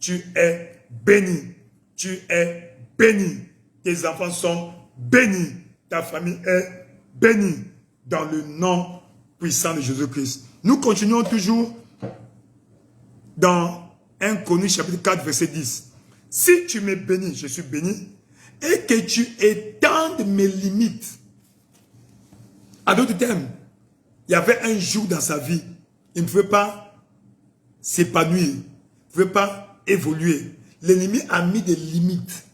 Tu es béni. Tu es béni. Tes enfants sont bénis. Ta famille est bénie. Dans le nom puissant de Jésus-Christ. Nous continuons toujours dans 1 Chroniques chapitre 4 verset 10. Si tu me bénis, je suis béni, et que tu étendes mes limites. À d'autres termes, il y avait un jour dans sa vie, il ne pouvait pas s'épanouir, il ne pouvait pas évoluer. L'ennemi a mis des limites.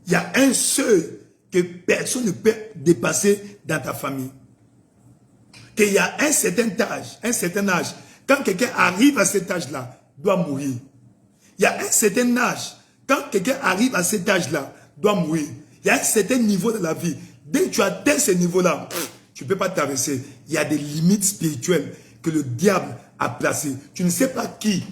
Il y a un seuil que personne ne peut dépasser dans ta famille. Qu'il y a un certain âge, quand quelqu'un arrive à cet âge-là, doit mourir. Il y a un certain âge, quand quelqu'un arrive à cet âge-là, doit mourir. Il y a un certain niveau de la vie. Dès que tu atteins ce niveau-là, tu ne peux pas traverser. Il y a des limites spirituelles que le diable a placées. Tu ne sais pas qui,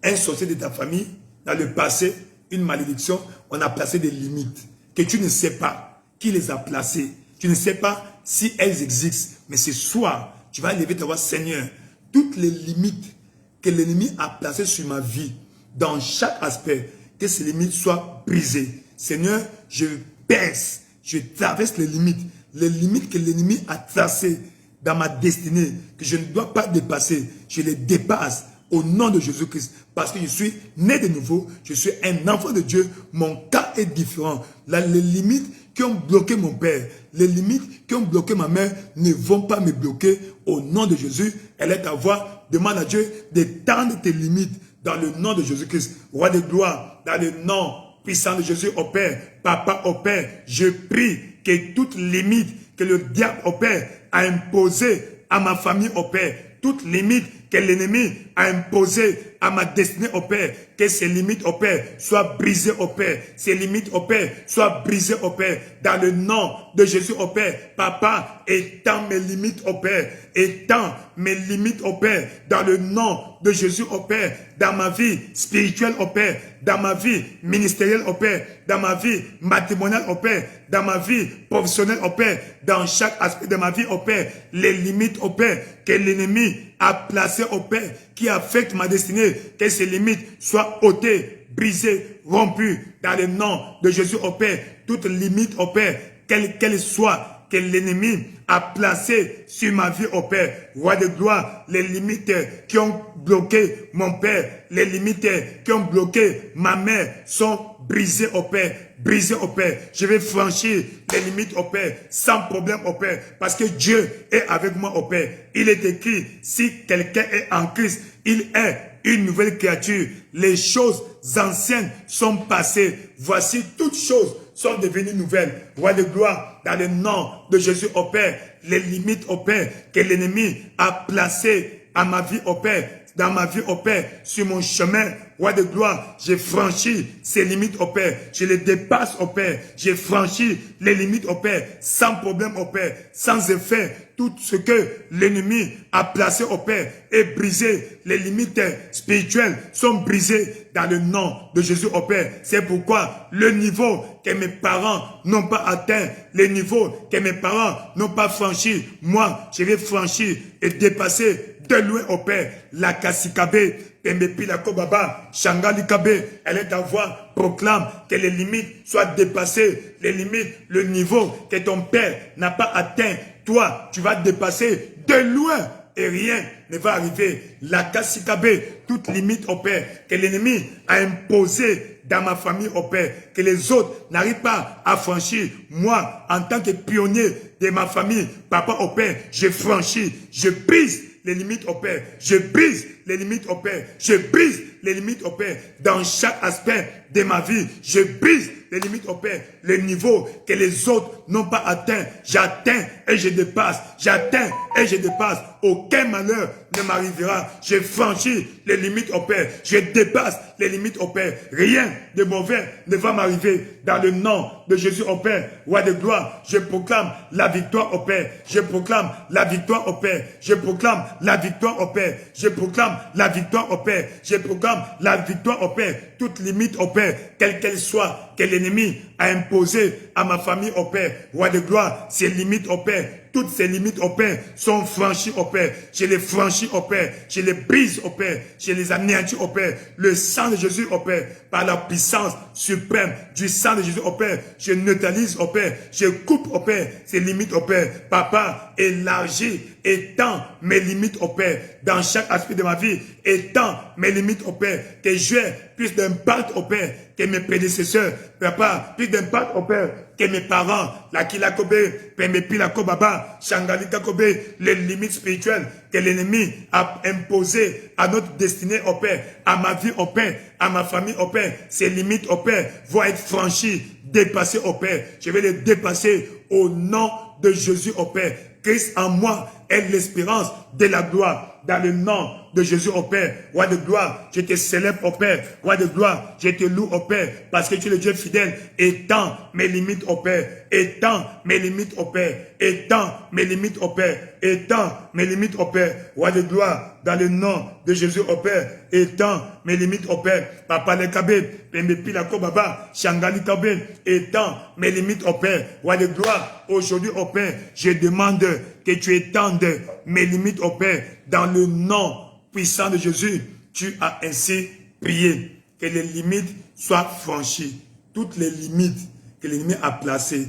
un sorcier de ta famille, dans le passé, une malédiction, on a placé des limites que tu ne sais pas qui les a placées. Tu ne sais pas si elles existent. Mais ce soir, tu vas lever ta voix, Seigneur, toutes les limites que l'ennemi a placées sur ma vie, dans chaque aspect, que ces limites soient brisées. Seigneur, je perce, je traverse les limites que l'ennemi a tracées dans ma destinée, que je ne dois pas dépasser. Je les dépasse au nom de Jésus-Christ, parce que je suis né de nouveau, je suis un enfant de Dieu, mon cas est différent. Là, les limites qui ont bloqué mon père, les limites qui ont bloqué ma mère ne vont pas me bloquer au nom de Jésus. Elle est ta voix, demande à Dieu d'étendre tes limites dans le nom de Jésus-Christ. Roi de gloire, dans le nom puissant de Jésus au Père, Papa au Père, je prie que toute limite que le diable au Père a imposé à ma famille, au Père, toute limite que l'ennemi a imposé à ma destinée, au Père, que ces limites, au Père, soient brisées, au Père. Ces limites, au Père, soient brisées, au Père. Dans le nom de Jésus, au Père. Papa, étends mes limites, au Père. Étends mes limites, au Père. Dans le nom de Jésus, au Père. Dans ma vie spirituelle, au Père. Dans ma vie ministérielle, au Père. Dans ma vie matrimoniale, au Père. Dans ma vie professionnelle, au Père. Dans chaque aspect de ma vie, au Père. Les limites, au Père, que l'ennemi a placées, au Père, qui affectent ma destinée, que ces limites soient ôtées, brisées, rompues, dans le nom de Jésus, au Père. Toute limite, au Père, quelle qu'elle soit, que l'ennemi a placé sur ma vie, au Père. Roi de gloire, les limites qui ont bloqué mon Père, les limites qui ont bloqué ma mère sont brisées, au Père. Brisées, au Père. Je vais franchir les limites, au Père, sans problème, au Père, parce que Dieu est avec moi, au Père. Il est écrit, si quelqu'un est en Christ, il est une nouvelle créature. Les choses anciennes sont passées. Voici, toutes choses sont devenues nouvelles. Roi de gloire, dans le nom de Jésus, au Père, les limites, au Père, que l'ennemi a placées à ma vie, au Père, dans ma vie, au Père, sur mon chemin, Roi de gloire, j'ai franchi ces limites, au Père. Je les dépasse, au Père. J'ai franchi les limites, au Père, sans problème, au Père, sans effet. Tout ce que l'ennemi a placé, au Père, est brisé. Les limites spirituelles sont brisées dans le nom de Jésus, au Père. C'est pourquoi le niveau que mes parents n'ont pas atteint, les niveaux que mes parents n'ont pas franchi, moi, je vais franchir et dépasser de loin, au Père. La Kassikabe, Pembepila Kobaba, Shangali Kabe, elle est ta voix, proclame que les limites soient dépassées, les limites, le niveau que ton Père n'a pas atteint. Toi, tu vas dépasser de loin et rien ne va arriver. La Kassikabe, toute limite, au Père, que l'ennemi a imposé dans ma famille, au Père, que les autres n'arrivent pas à franchir. Moi, en tant que pionnier de ma famille, papa, au Père, je franchis, je brise les limites, au Père. Je brise les limites, au Père. Je brise les limites, au Père. Dans chaque aspect de ma vie, je brise les limites, au Père. Le niveau que les autres n'ont pas atteint, j'atteins et je dépasse. J'atteins et je dépasse. Aucun malheur ne m'arrivera. Je franchis les limites, au Père. Je dépasse les limites, au Père. Rien de mauvais ne va m'arriver. Dans le nom de Jésus, au Père, Roi de gloire, je proclame la victoire, au Père. Je proclame la victoire, au Père. Je proclame la victoire, au Père. Je proclame la victoire, au Père. Je proclame la victoire, au Père. Toute limite, au Père, quelle qu'elle soit, que l'ennemi a imposé à ma famille, au Père. Roi de gloire, ces limites, au Père. Toutes ces limites, au Père, sont franchies, au Père. Je les franchis, au Père. Je les brise, au Père. Je les anéantis, au Père. Le sang de Jésus, au Père, par la puissance suprême du sang de Jésus, au Père, je neutralise, au Père. Je coupe, au Père, ces limites, au Père. Papa, élargis, étends mes limites, au Père, dans chaque aspect de ma vie. Étends mes limites, au Père. Que j'ai plus d'impact, au Père, que mes prédécesseurs. Papa, plus d'impact, au Père, que mes parents, la Kilakobe, Pembepila Kobaba, Shangalika Kobe, les limites spirituelles que l'ennemi a imposées à notre destinée, au Père, à ma vie, au Père, à ma famille, au Père. Ces limites, au Père, vont être franchies, dépassées, au Père. Je vais les dépasser au nom de Jésus, au Père. Christ en moi est l'espérance de la gloire. Dans le nom de Jésus, au Père, Roi de gloire, je te célèbre, au Père. Roi de gloire, je te loue, au Père, parce que tu es le Dieu fidèle. Étends mes limites, au Père. Étends mes limites, au Père. Étends mes limites, au Père. Étends mes limites, au Père. Roi de gloire, dans le nom de Jésus, au Père. Étends mes limites, au Père. Papa le Kabé, Pembepi la Kobaba, Shangali Kabé. Étends mes limites, au Père. Roi de gloire, aujourd'hui, au Père, je demande que tu étendes mes limites, au Père. Dans le nom puissant de Jésus, tu as ainsi prié. Que les limites soient franchies. Toutes les limites que l'ennemi a placées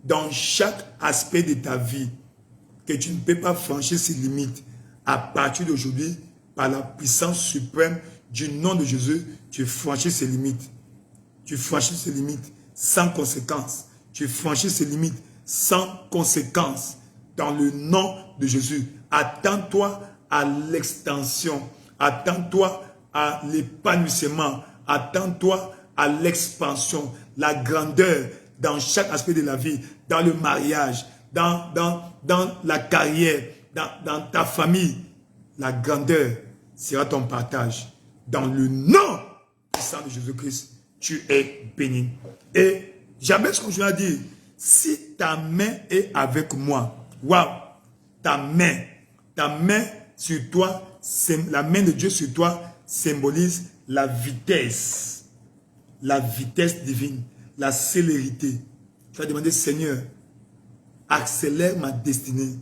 dans chaque aspect de ta vie, que tu ne peux pas franchir ces limites. À partir d'aujourd'hui, par la puissance suprême du nom de Jésus, tu franchis ces limites. Tu franchis ces limites sans conséquence. Tu franchis ces limites sans conséquence. Dans le nom de Jésus, attends-toi à l'extension. Attends-toi à l'épanouissement. Attends-toi à l'expansion, la grandeur dans chaque aspect de la vie, dans le mariage, dans la carrière, dans ta famille. La grandeur sera ton partage. Dans le nom puissant de Jésus-Christ, tu es béni. Et jamais ce que je dois dire, si ta main est avec moi, waouh, ta main sur toi, la main de Dieu sur toi symbolise la vitesse divine, la célérité. Tu vas demander, Seigneur, accélère ma destinée,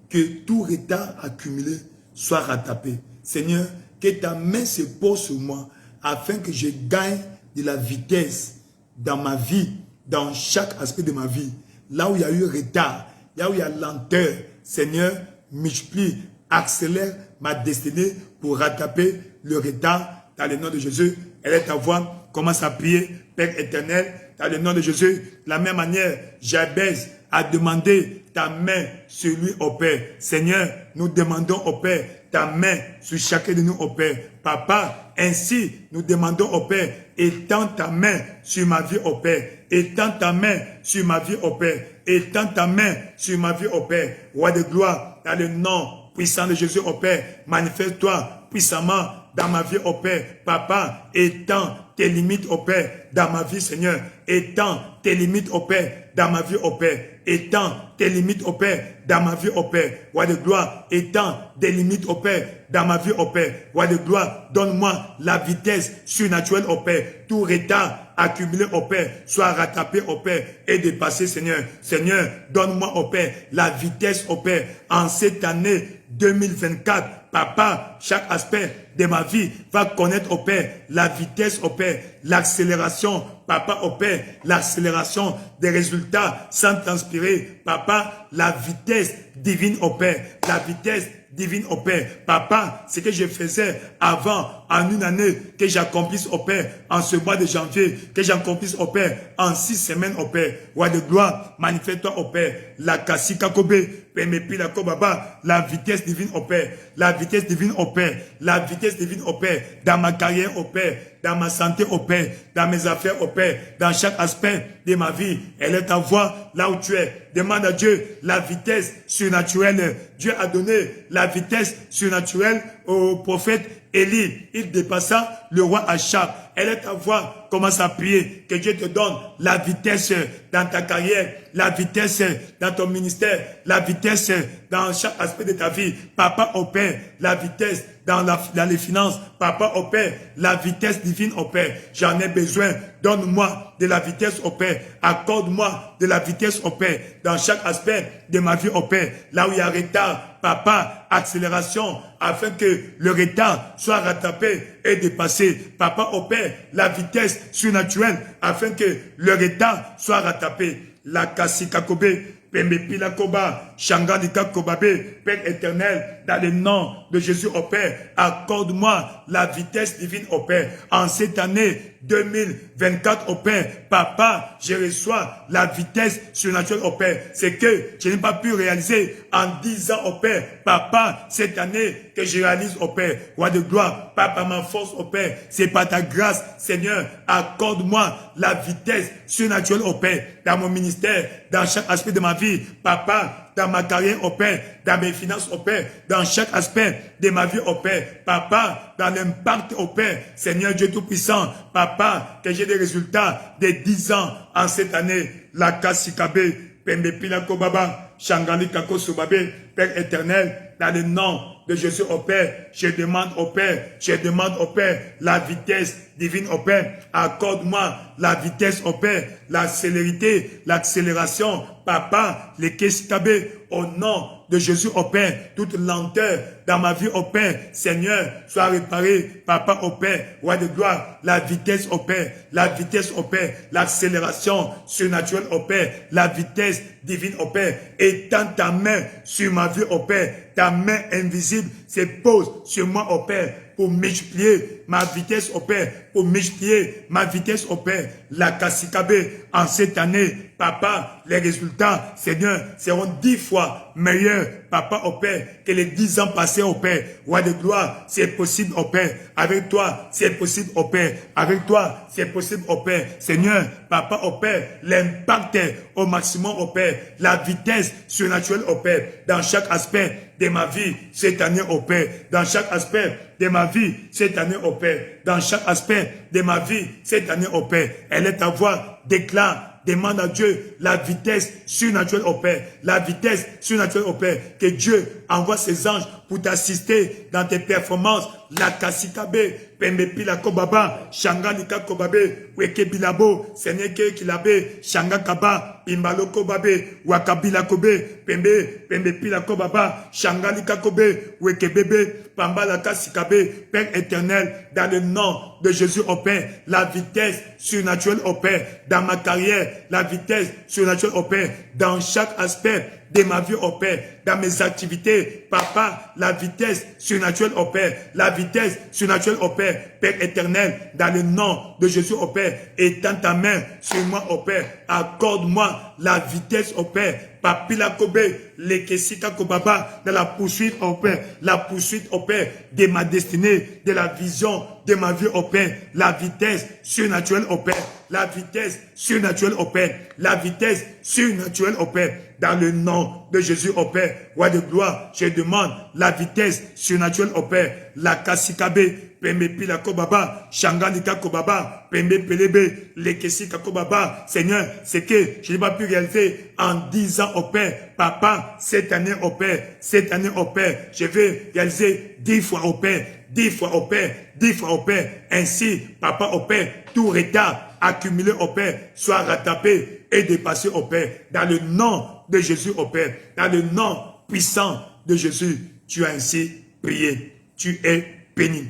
que tout retard accumulé soit rattrapé. Seigneur, que ta main se pose sur moi, afin que je gagne de la vitesse dans ma vie, dans chaque aspect de ma vie. Là où il y a eu retard, là où il y a lenteur, Seigneur, multiplie, accélère ma destinée pour rattraper le retard dans le nom de Jésus. Elle est ta voix, commence à prier, Père éternel, dans le nom de Jésus. De la même manière, Jabez a demandé ta main sur lui, au Père. Seigneur, nous demandons au Père ta main sur chacun de nous, au Père. Papa, ainsi, nous demandons au Père, étends ta main sur ma vie, au Père. Étends ta main sur ma vie, au Père. Étends ta main sur ma vie, au Père. Roi de gloire, dans le nom puissant de Jésus, au Père. Manifeste-toi puissamment dans ma vie, au Père. Papa, étends tes limites, au Père, dans ma vie, Seigneur. Étends tes limites, au Père, dans ma vie, au Père. Étends tes limites, au Père, dans ma vie, au Père. Roi de gloire, étends des limites, au Père, dans ma vie, au Père. Roi de gloire, donne-moi la vitesse surnaturelle, au Père. Tout retard accumulé, au Père, soit rattrapé, au Père, et dépassé, Seigneur. Seigneur, donne-moi, au Père, la vitesse, au Père, en cette année 2024. Papa, chaque aspect de ma vie va connaître, au Père, la vitesse, au Père, l'accélération, Papa, au Père, l'accélération des résultats sans transpirer. Papa, la vitesse divine, au Père, la vitesse divine, au Père. Papa, ce que je faisais avant, en une année, que j'accomplisse, au Père, en ce mois de janvier, que j'accomplisse, au Père, en 6 semaines, au Père. Roi de gloire, manifeste-toi, au Père. La Kassika Kobe, Pemepila Kobaba, la vitesse divine, au Père. La vitesse divine, au Père. La vitesse divine, au Père. Dans ma carrière, au Père. Dans ma santé, au Père. Dans mes affaires, au Père. Dans chaque aspect de ma vie. Elle est ta voix là où tu es. Demande à Dieu la vitesse surnaturelle. Dieu a donné la vitesse surnaturelle au prophète Élie. Il dépassa le roi Achab. Elle est ta voix. Commence à prier. Que Dieu te donne la vitesse dans ta carrière. La vitesse dans ton ministère. La vitesse dans chaque aspect de ta vie. Papa, au Père. La vitesse dans les finances. Papa, au Père. La vitesse divine, au Père. J'en ai besoin. Donne-moi de la vitesse, au Père. Accorde-moi de la vitesse, au Père. Dans chaque aspect de ma vie, au Père. Là où il y a retard. Papa, accélération, afin que le retard soit rattrapé et dépassé. Papa, au Père, la vitesse surnaturelle, afin que le retard soit rattrapé. La Kassika Kobe, Pembepila Koba, Shangandika Kobabe, Père éternel, dans le nom de Jésus, au Père, accorde-moi la vitesse divine, au Père. En cette année 2024, au Père, Papa, je reçois la vitesse surnaturelle, au Père. C'est que je n'ai pas pu réaliser en 10 ans, au Père. Papa, cette année que je réalise, au Père. Roi de gloire, Papa, ma force, au Père. C'est par ta grâce, Seigneur, accorde-moi la vitesse surnaturelle, au Père. Dans mon ministère, dans chaque aspect de ma vie, Papa, dans ma carrière, au Père, dans mes finances, au Père, dans chaque aspect de ma vie, au Père. Papa, dans l'impact, au Père, Seigneur Dieu Tout-Puissant, Papa, que j'ai des résultats de 10 ans en cette année. La Kassikabe, Pembepila Kobaba, Shangali Kako Subabe, Père éternel, dans le nom de Jésus, au Père, je demande au Père, la vitesse divine, au Père. Accorde-moi la vitesse, au Père, la célérité, l'accélération, Papa, les Keskabé, au nom de Jésus, au Père. Toute lenteur dans ma vie, au Père, Seigneur, soit réparée, Papa, au Père. Roi de gloire, la vitesse, au Père, la vitesse, au Père, l'accélération surnaturelle, au Père, la vitesse divine, au Père. Étends ta main sur ma vie, au Père. Ta main invisible se pose sur moi, au Père, pour multiplier ma vitesse, au Père, pour multiplier ma vitesse, au Père. La Kassikabe, en cette année, Papa, les résultats, Seigneur, seront 10 fois meilleurs, Papa, au Père, que les 10 ans passés. passer, au Père. Roi de gloire, c'est possible, au Père. Avec toi, c'est possible, au Père. Avec toi, c'est possible, au Père. Seigneur, Papa, au Père, l'impact au maximum, au Père. La vitesse surnaturelle, au Père. Dans chaque aspect de ma vie cette année, au Père. Dans chaque aspect de ma vie cette année, au Père. Dans chaque aspect de ma vie cette année, au Père. Elle est ta voix, déclare. Demande à Dieu la vitesse surnaturelle au Père. La vitesse surnaturelle au Père. Que Dieu envoie ses anges pour t'assister dans tes performances. La kasikabe, pembe pila kobaba, shanga nika kobabe, weke bilabo, seneke kilabe, shanga kaba, pimbalo kobabe, wakabila kobe, pembe pila kobaba, shanga nika kobe, weke bebe, pambala kasikabe, Père éternel, dans le nom de Jésus au Père, la vitesse surnaturelle au Père, dans ma carrière, la vitesse surnaturelle au Père, dans chaque aspect de ma vie au Père, dans mes activités, Papa, la vitesse surnaturelle au Père, la vitesse surnaturelle au Père, Père éternel, dans le nom de Jésus au Père, étends ta main sur moi au Père, accorde-moi la vitesse au Père, Papila Kobe, Lekesika Kobaba, dans la poursuite au Père, la poursuite au Père de ma destinée, de la vision de ma vie au Père, la vitesse surnaturelle au Père, la vitesse surnaturelle au Père, la vitesse surnaturelle au Père, dans le nom de Jésus au Père, Roi de gloire, je demande la vitesse surnaturelle au Père, la Kasikabe, Pembe Pila Kobaba, Shanganika Kobaba, Pembe Pelebe, Lekesika Kobaba, Seigneur, c'est que je n'ai pas pu réaliser en 10 ans au Père, Papa, cette année au Père, je vais réaliser 10 fois au Père, 10 fois au Père, 10 fois au Père, ainsi, Papa au Père, tout retard accumulé au Père, soit rattrapé et dépassé au Père, dans le nom de Jésus au Père, dans le nom puissant de Jésus, tu as ainsi prié, tu es béni.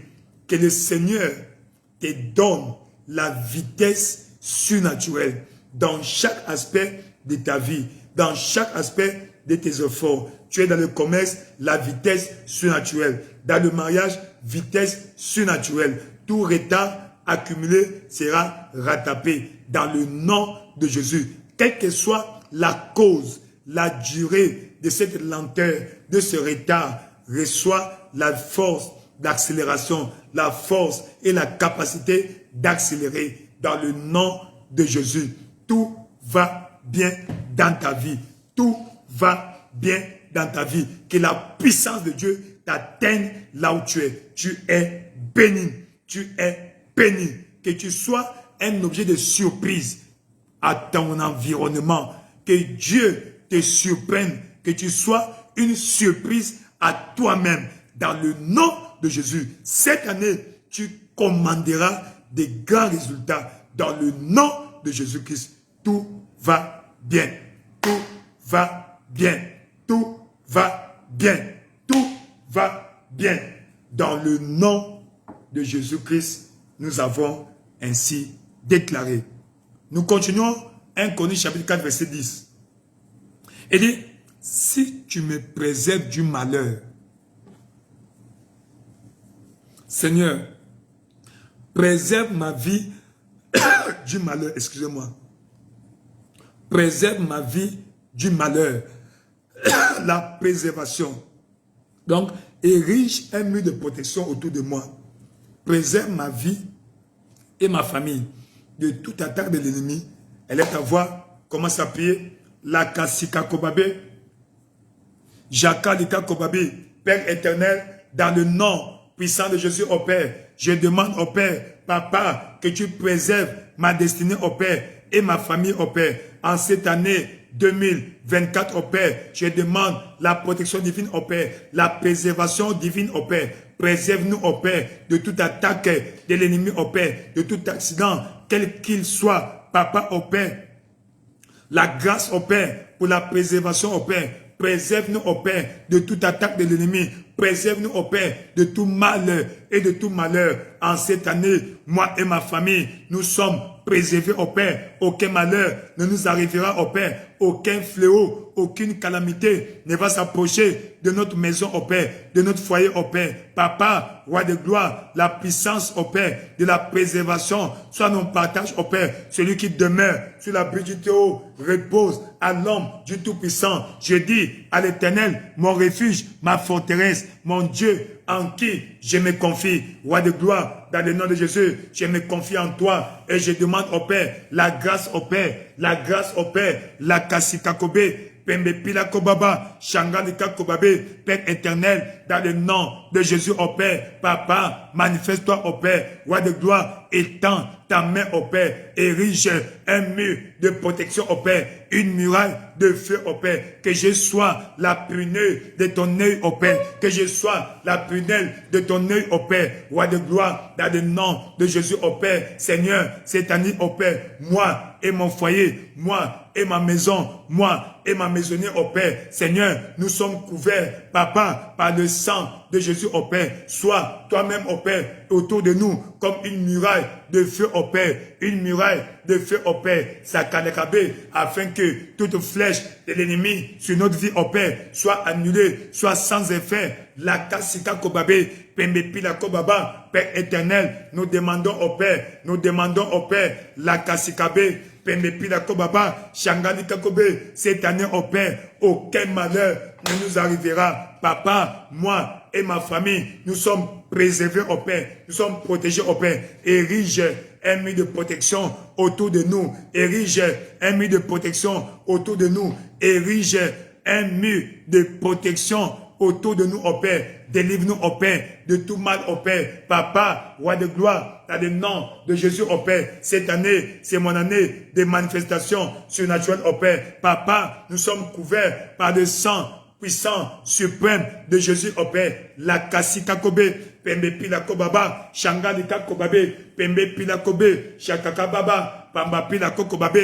Que le Seigneur te donne la vitesse surnaturelle dans chaque aspect de ta vie, dans chaque aspect de tes efforts. Tu es dans le commerce, la vitesse surnaturelle. Dans le mariage, vitesse surnaturelle. Tout retard accumulé sera rattrapé dans le nom de Jésus. Quelle que soit la cause, la durée de cette lenteur, de ce retard, reçois la force d'accélération, la force et la capacité d'accélérer dans le nom de Jésus. Tout va bien dans ta vie. Tout va bien dans ta vie. Que la puissance de Dieu t'atteigne là où tu es. Tu es béni. Tu es béni. Que tu sois un objet de surprise à ton environnement. Que Dieu te surprenne. Que tu sois une surprise à toi-même. Dans le nom de Jésus, cette année, tu commanderas des grands résultats. Dans le nom de Jésus-Christ, tout va bien. Tout va bien. Tout va bien. Tout va bien. Dans le nom de Jésus-Christ, nous avons ainsi déclaré. Nous continuons 1 Corinthiens chapitre 4, verset 10. Il dit, si tu me préserves du malheur, Seigneur, préserve ma vie du malheur, excusez-moi. Préserve ma vie du malheur. La préservation. Donc, érige un mur de protection autour de moi. Préserve ma vie et ma famille de toute attaque de l'ennemi. Elle est à voir, commence à prier. La Kasika Kobabe, Jaka Lika Kobabe, Père éternel, dans le nom puissant de Jésus au Père, je demande au Père, Papa, que tu préserves ma destinée au Père et ma famille au Père. En cette année 2024 au Père, je demande la protection divine au Père, la préservation divine au Père. Préserve-nous au Père de toute attaque de l'ennemi au Père, de tout accident, quel qu'il soit, Papa au Père. La grâce au Père pour la préservation au Père. Préserve-nous au Père de toute attaque de l'ennemi. Préserve-nous au Père de tout mal et de tout malheur. En cette année, moi et ma famille, nous sommes préservés, au Père. Aucun malheur ne nous arrivera, au Père. Aucun fléau, aucune calamité ne va s'approcher de notre maison, au Père, de notre foyer, au Père. Papa, roi de gloire, la puissance, au Père, de la préservation, soit nos partages, au Père. Celui qui demeure sur la bride du haut repose à l'ombre du Tout-Puissant. Je dis à l'Éternel, mon refuge, ma forteresse, mon Dieu, en qui je me confie. Roi de gloire, dans le nom de Jésus, je me confie en toi et je demande au Père la grâce au Père, la grâce au Père, la Kasikakobe, Pembe Pila Kobaba, Shangalika Kobabe, Père éternel, dans le nom de Jésus au Père. Papa, manifeste-toi au Père, roi de gloire, étends ta main au Père, érige un mur de protection au Père, une muraille de feu au Père, que je sois la prunelle de ton œil au Père, que je sois la prunelle de ton œil au Père, roi de gloire, dans le nom de Jésus au Père. Seigneur, cette année au Père, moi et mon foyer, moi et ma maison, moi et ma maisonnée au Père, Seigneur, nous sommes couverts, Papa, par le sang de Jésus au Père. Sois toi-même au Père, autour de nous, comme une muraille de feu au Père, une muraille de feu au Père, Sakalekabé, afin que toute flèche de l'ennemi sur notre vie au Père soit annulée, soit sans effet. La Kasika Kobabé, Pembepila Kobaba, Père éternel, nous demandons au Père, la Kasikabé, Pembepila Kobaba, Shangalika Kobe, cette année au Père, aucun malheur ne nous arrivera. Papa, moi et ma famille, nous sommes préservés au Père, nous sommes protégés au Père. Érige un mur de protection autour de nous, érige un mur de protection autour de nous, érige un mur de protection autour de nous, au Père. Délivre-nous, au Père, de tout mal, au Père. Papa, roi de gloire, dans le nom de Jésus, au Père. Cette année, c'est mon année de manifestation surnaturelle, au Père. Papa, nous sommes couverts par le sang puissant, suprême de Jésus, au Père. La Kasika Kobe, Pembe Pila Kobaba, Shangalika Kobabe, Pembe Pila Kobe, Shakaka Baba, Pamba Pila Kobabe.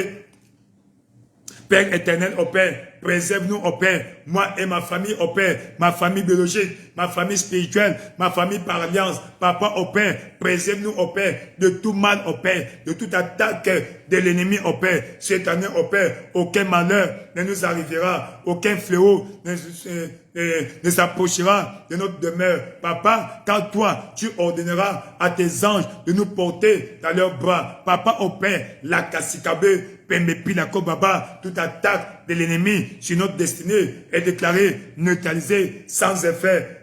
Père éternel, au Père, préserve-nous, au Père, moi et ma famille, au Père, ma famille biologique, ma famille spirituelle, ma famille par alliance. Papa, au Père, préserve-nous, au Père, de tout mal, au Père, de toute attaque de l'ennemi, au Père. Cette année, au Père, aucun malheur ne nous arrivera, aucun fléau ne s'approchera de notre demeure. Papa, car toi, tu ordonneras à tes anges de nous porter dans leurs bras. Papa, au Père, la Kasikabe, Baba, toute attaque de l'ennemi sur notre destinée est déclarée neutralisée, sans effet,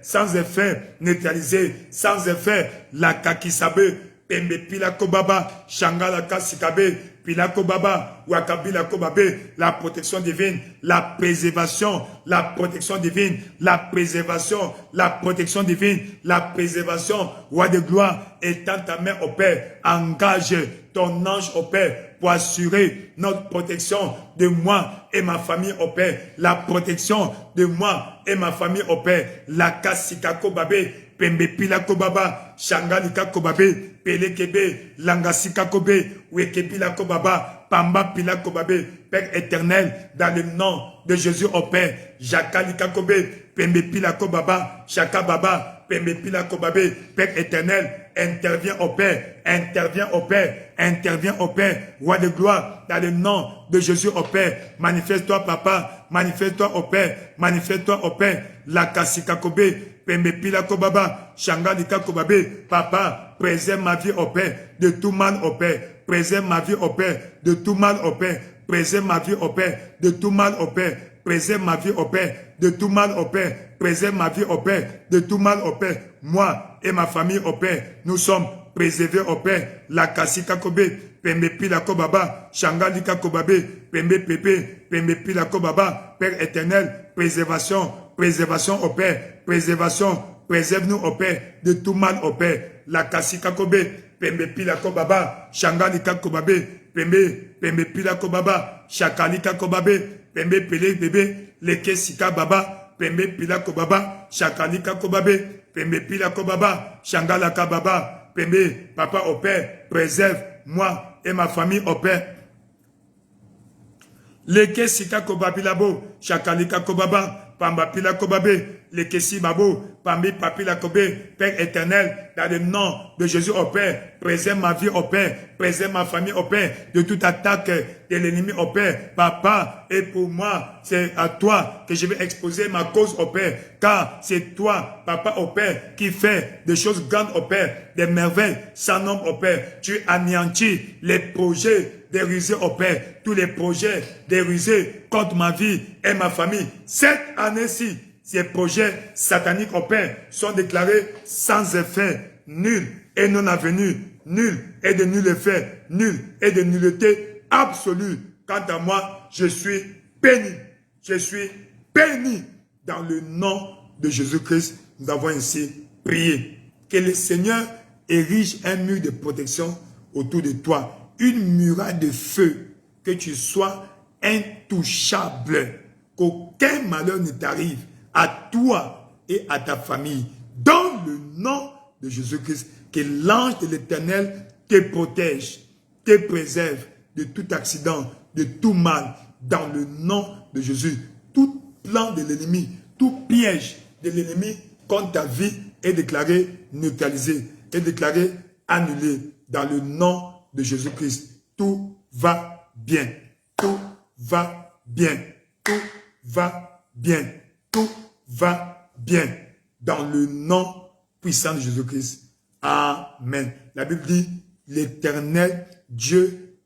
neutralisée, sans effet. La Kakisabe, Pembe Pilako Baba, Shangala Kasikabe, Pilako Baba, Wakabila Kobabe, la protection divine, la préservation, la protection divine, la préservation, la protection divine, la préservation, roi de gloire, étends ta main au Père, engage ton ange au Père, pour assurer notre protection de moi et ma famille au Père. La protection de moi et ma famille au Père. La Kasika Kobabe, Pembe Pila Kobaba, Shangalika Kobabe, Pelekebe, Langasika Kobe, Wekepila Kobaba, Pamba Pila Kobabe. Père éternel, dans le nom de Jésus au Père. Jakalika Kobe, Pembe Pila Kobaba, Shaka Baba, Pembe Pila Kobabe. Père éternel, interviens au Père, interviens au Père, interviens au Père, roi de gloire, dans le nom de Jésus au Père. Manifeste-toi, Papa, manifeste-toi au Père, manifeste-toi au Père. La Kasika Kobe, Pembe Pila Kobaba, Shangalika Kobabe. Papa, préserve ma vie au Père, de tout mal au Père. Préserve ma vie au Père, de tout mal au Père. Préserve ma vie au Père, de tout mal au Père. Préserve ma vie au Père, de tout mal au Père. Préserve ma vie au Père, de tout mal au Père. Moi et ma famille au Père, nous sommes préservés au Père. La Kasika Kobe, Pembe Pila Kobaba, Shangalika Kobabe, Pembe Pepe, Pembe Pila Kobaba. Père éternel, préservation, préservation au Père, préservation, préserve-nous au Père, de tout mal au Père. La Kasika Kobe, Pembe Pila Kobaba, Shangalika Kobabe, Pembe Pila Kobaba, Shakalika Kobabe, Pembe Pele Bebe, Leke Sika Baba, Pembe Pila Kobaba, Shakalika Kobabe, Pembe Pila Kobaba, Shangalaka Baba, Pembe, Papa au Père, préserve moi et ma famille au Père. Leke Sika Kobabilabo, Shakalika Kobaba, Pamba Pila Kobabe, les Kessi Babo, parmi Papi Lakobé, Père éternel, dans le nom de Jésus, au Père, préserve ma vie, au Père, préserve ma famille, au Père, de toute attaque de l'ennemi, au Père, Papa, et pour moi, c'est à toi que je vais exposer ma cause, au Père, car c'est toi, Papa, au Père, qui fait des choses grandes, au Père, des merveilles sans nombre, au Père. Tu anéantis les projets des rusés, au Père, tous les projets des rusés contre ma vie et ma famille. Cette année-ci, ces projets sataniques, au Père, sont déclarés sans effet, nuls et non avenus, nuls et de nul effet, nuls et de nullité absolue. Quant à moi, je suis béni. Je suis béni dans le nom de Jésus-Christ. Nous avons ainsi prié. Que le Seigneur érige un mur de protection autour de toi. Une muraille de feu, que tu sois intouchable, qu'aucun malheur ne t'arrive à toi et à ta famille. Dans le nom de Jésus-Christ, que l'ange de l'Éternel te protège, te préserve de tout accident, de tout mal. Dans le nom de Jésus, tout plan de l'ennemi, tout piège de l'ennemi contre ta vie est déclaré neutralisé, est déclaré annulé. Dans le nom de Jésus-Christ, tout va bien, tout va bien, tout va bien, tout va bien, dans le nom puissant de Jésus-Christ. Amen. La Bible dit, l'Éternel Dieu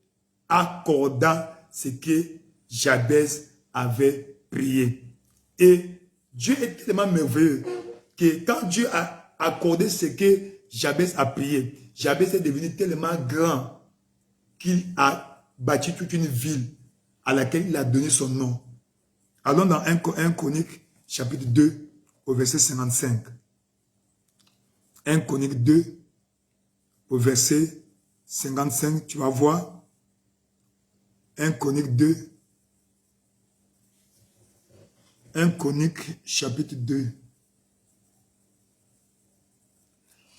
accorda ce que Jabez avait prié. Et Dieu est tellement merveilleux que quand Dieu a accordé ce que Jabez a prié, Jabez est devenu tellement grand qu'il a bâti toute une ville à laquelle il a donné son nom. Allons dans 1 Chronique, chapitre 2, au verset 55. 1 Chronique 2, au verset 55, tu vas voir. 1 Chronique 2. 1 Chronique, chapitre 2.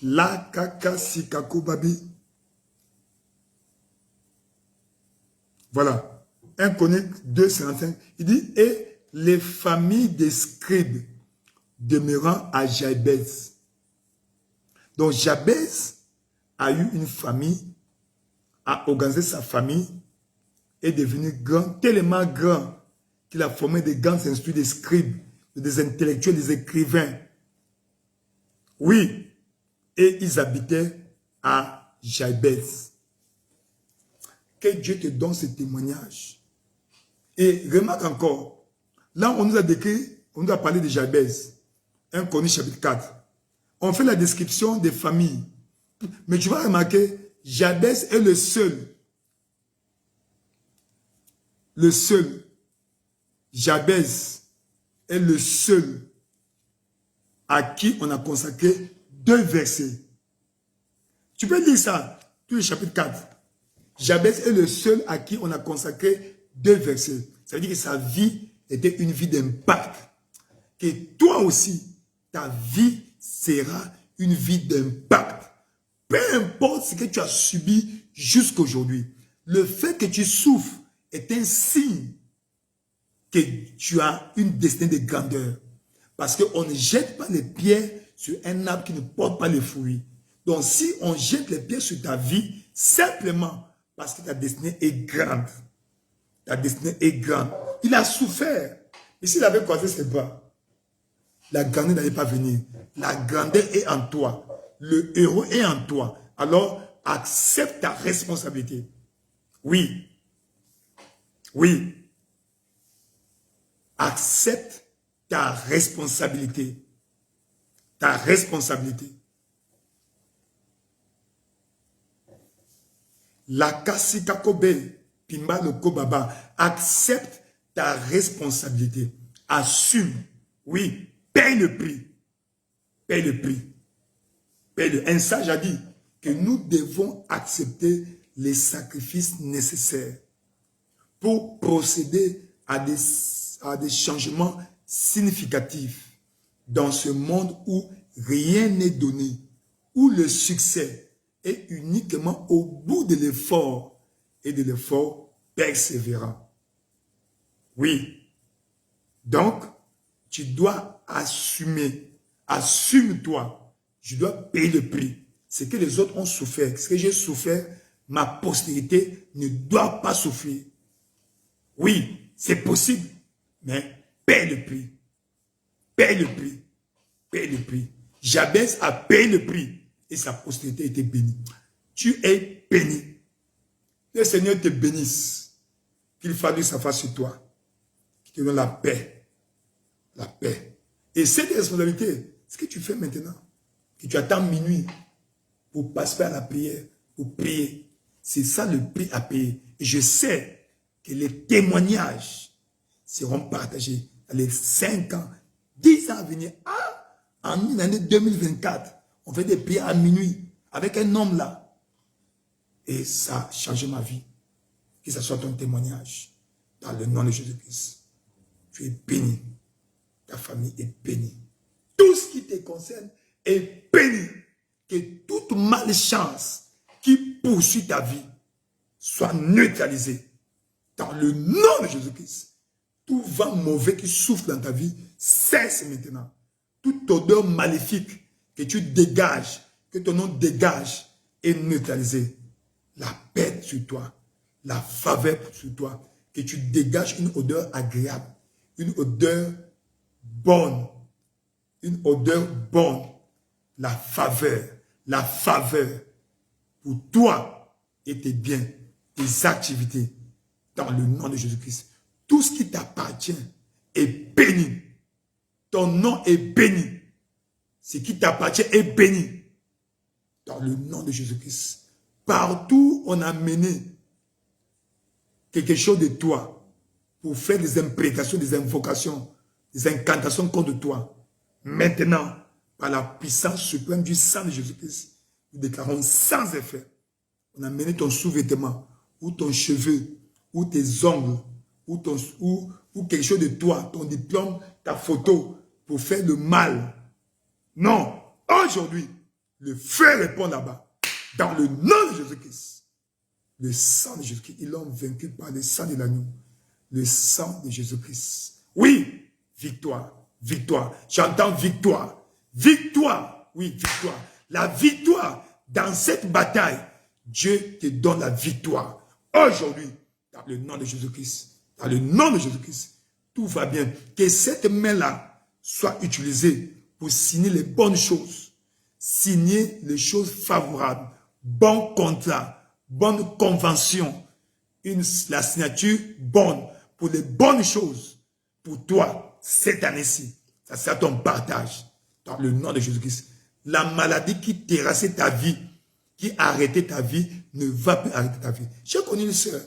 La kaka sikako babi. Voilà. 1 Chronique 2, 55. Il dit, et les familles des scribes demeurant à Jabez. Donc Jabez a eu une famille, a organisé sa famille, est devenu grand, tellement grand qu'il a formé des grands instituts des scribes, des intellectuels, des écrivains. Oui, et ils habitaient à Jabez. Que Dieu te donne ce témoignage. Et remarque encore, là on nous a décrit, on nous a parlé de Jabez, 1 Chronique chapitre 4. On fait la description des familles. Mais tu vas remarquer, Jabez est le seul. Jabez est le seul à qui on a consacré 2 versets. Tu peux lire ça, tout le chapitre 4. Jabez est le seul à qui on a consacré 2 versets. Ça veut dire que sa vie était une vie d'impact. Que toi aussi, ta vie sera une vie d'impact. Peu importe ce que tu as subi jusqu'aujourd'hui. Le fait que tu souffres est un signe que tu as une destinée de grandeur. Parce qu'on ne jette pas les pierres sur un arbre qui ne porte pas les fruits. Donc si on jette les pierres sur ta vie, simplement parce que ta destinée est grande. Ta destinée est grande. Il a souffert. Et s'il avait croisé ses bras, la grandeur n'allait pas venir. La grandeur est en toi. Le héros est en toi. Alors, accepte ta responsabilité. Oui. Oui. Accepte ta responsabilité. Ta responsabilité. La kasikakobe, pimba le kobaba. Accepte ta responsabilité. Assume. Oui. Paye le prix. Paye le prix. Paye le. Un sage a dit que nous devons accepter les sacrifices nécessaires pour procéder à des changements significatifs dans ce monde où rien n'est donné, où le succès est uniquement au bout de l'effort et de l'effort persévérant. Oui. Donc, tu dois assumer. Assume-toi. Je dois payer le prix. Ce que les autres ont souffert, ce que j'ai souffert, ma postérité ne doit pas souffrir. Oui, c'est possible, mais paye le prix. Paye le prix. Paye le prix. Jabez a payé le prix et sa postérité était bénie. Tu es béni. Le Seigneur te bénisse. Qu'il fasse sa face sur toi. Qu'il te donne la paix. La paix. Et cette responsabilité, ce que tu fais maintenant, que tu attends minuit pour passer à la prière, pour prier, c'est ça le prix à payer. Et je sais que les témoignages seront partagés dans les 5 ans, 10 ans à venir. Ah, en une année 2024, on fait des prières à minuit avec un homme là. Et ça a changé ma vie. Que ce soit ton témoignage. Dans le nom de Jésus-Christ. Tu es béni. Ta famille est bénie. Tout ce qui te concerne est béni. Que toute malchance qui poursuit ta vie soit neutralisée. Dans le nom de Jésus-Christ. Tout vent mauvais qui souffle dans ta vie cesse maintenant. Toute odeur maléfique que tu dégages, que ton nom dégage, est neutralisée. La paix sur toi, la faveur sur toi, que tu dégages une odeur agréable, une odeur bonne, la faveur pour toi et tes biens, tes activités, dans le nom de Jésus-Christ. Tout ce qui t'appartient est béni. Ton nom est béni. Ce qui t'appartient est béni. Dans le nom de Jésus-Christ. Partout, on a mené quelque chose de toi pour faire des imprécations, des invocations, des incantations contre toi. Maintenant, par la puissance suprême du sang de Jésus-Christ, nous déclarons sans effet. On a mené ton sous-vêtement, ou ton cheveu, ou tes ongles, ou quelque chose de toi, ton diplôme, ta photo, pour faire le mal. Non, aujourd'hui, le feu répond là-bas. Dans le nom de Jésus-Christ, le sang de Jésus-Christ, ils l'ont vaincu par le sang de l'agneau. Le sang de Jésus-Christ. Oui, victoire, victoire. J'entends victoire. Victoire, oui, victoire. La victoire dans cette bataille, Dieu te donne la victoire. Aujourd'hui, dans le nom de Jésus-Christ, dans le nom de Jésus-Christ, tout va bien. Que cette main-là soit utilisée pour signer les bonnes choses. Signer les choses favorables. Bon contrat, bonne convention, la signature bonne pour les bonnes choses pour toi cette année-ci. Ça sera ton partage dans le nom de Jésus-Christ. La maladie qui terrassait ta vie, qui arrêtait ta vie, ne va plus arrêter ta vie. J'ai connu une sœur,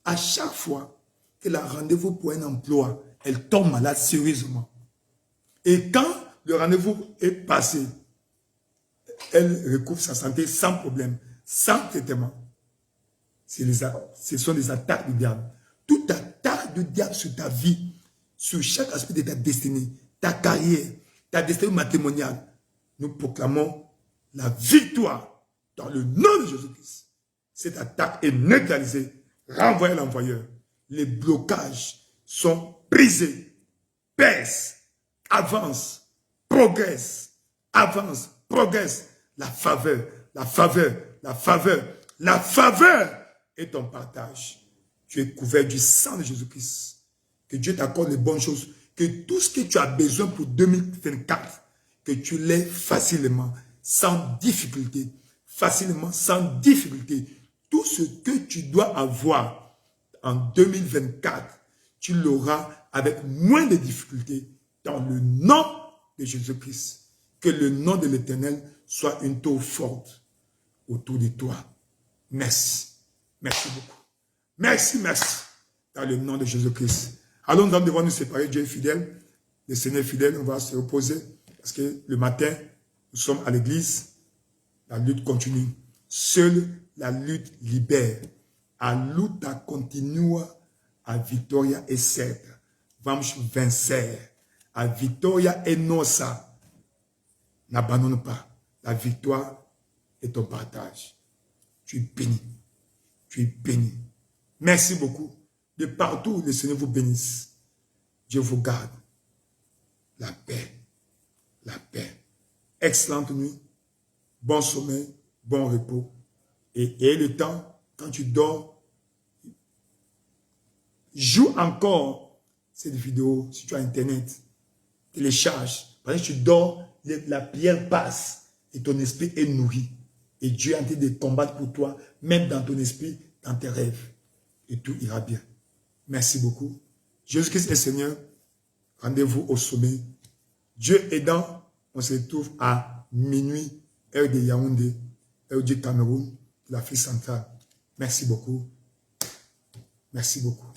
à chaque fois qu'elle a rendez-vous pour un emploi, elle tombe malade sérieusement. Et quand le rendez-vous est passé, elle recouvre sa santé sans problème, sans traitement. Ce sont des attaques du diable. Toute attaque du diable sur ta vie, sur chaque aspect de ta destinée, ta carrière, ta destinée matrimoniale, nous proclamons la victoire dans le nom de Jésus-Christ. Cette attaque est neutralisée. Renvoyez l'envoyeur. Les blocages sont brisés. Baisse, avance, progresse, avance, progresse. La faveur, la faveur, la faveur, la faveur est ton partage. Tu es couvert du sang de Jésus-Christ. Que Dieu t'accorde les bonnes choses. Que tout ce que tu as besoin pour 2024, que tu l'aies facilement, sans difficulté. Facilement, sans difficulté. Tout ce que tu dois avoir en 2024, tu l'auras avec moins de difficultés dans le nom de Jésus-Christ. Que le nom de l'Éternel soit une tour forte autour de toi. Merci. Merci beaucoup. Merci, merci. Dans le nom de Jésus-Christ. Alors nous allons devoir nous séparer. Dieu est fidèle. Le Seigneur est fidèle. On va se reposer. Parce que le matin, nous sommes à l'église. La lutte continue. Seule la lutte libère. A luta continua, a vitória é certa. Vamos vencer. A vitória é nossa. N'abandonne pas. La victoire est ton partage. Tu es béni. Tu es béni. Merci beaucoup. De partout, le Seigneur vous bénisse. Dieu vous garde. La paix. la paix. Excellente nuit, bon sommeil, bon repos. Et le temps, quand tu dors, joue encore cette vidéo si tu as Internet. Télécharge. Pendant que tu dors, la prière passe et ton esprit est nourri. Et Dieu est en train de combattre pour toi, même dans ton esprit, dans tes rêves. Et tout ira bien. Merci beaucoup. Jésus-Christ est Seigneur. Rendez-vous au sommet. Dieu aidant, on se retrouve à minuit, heure de Yaoundé, heure du Cameroun, de l'Afrique centrale. Merci beaucoup. Merci beaucoup.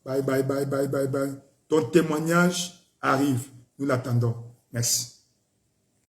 Bye, bye, bye, bye, bye, bye. Ton témoignage arrive. Nous l'attendons. Merci.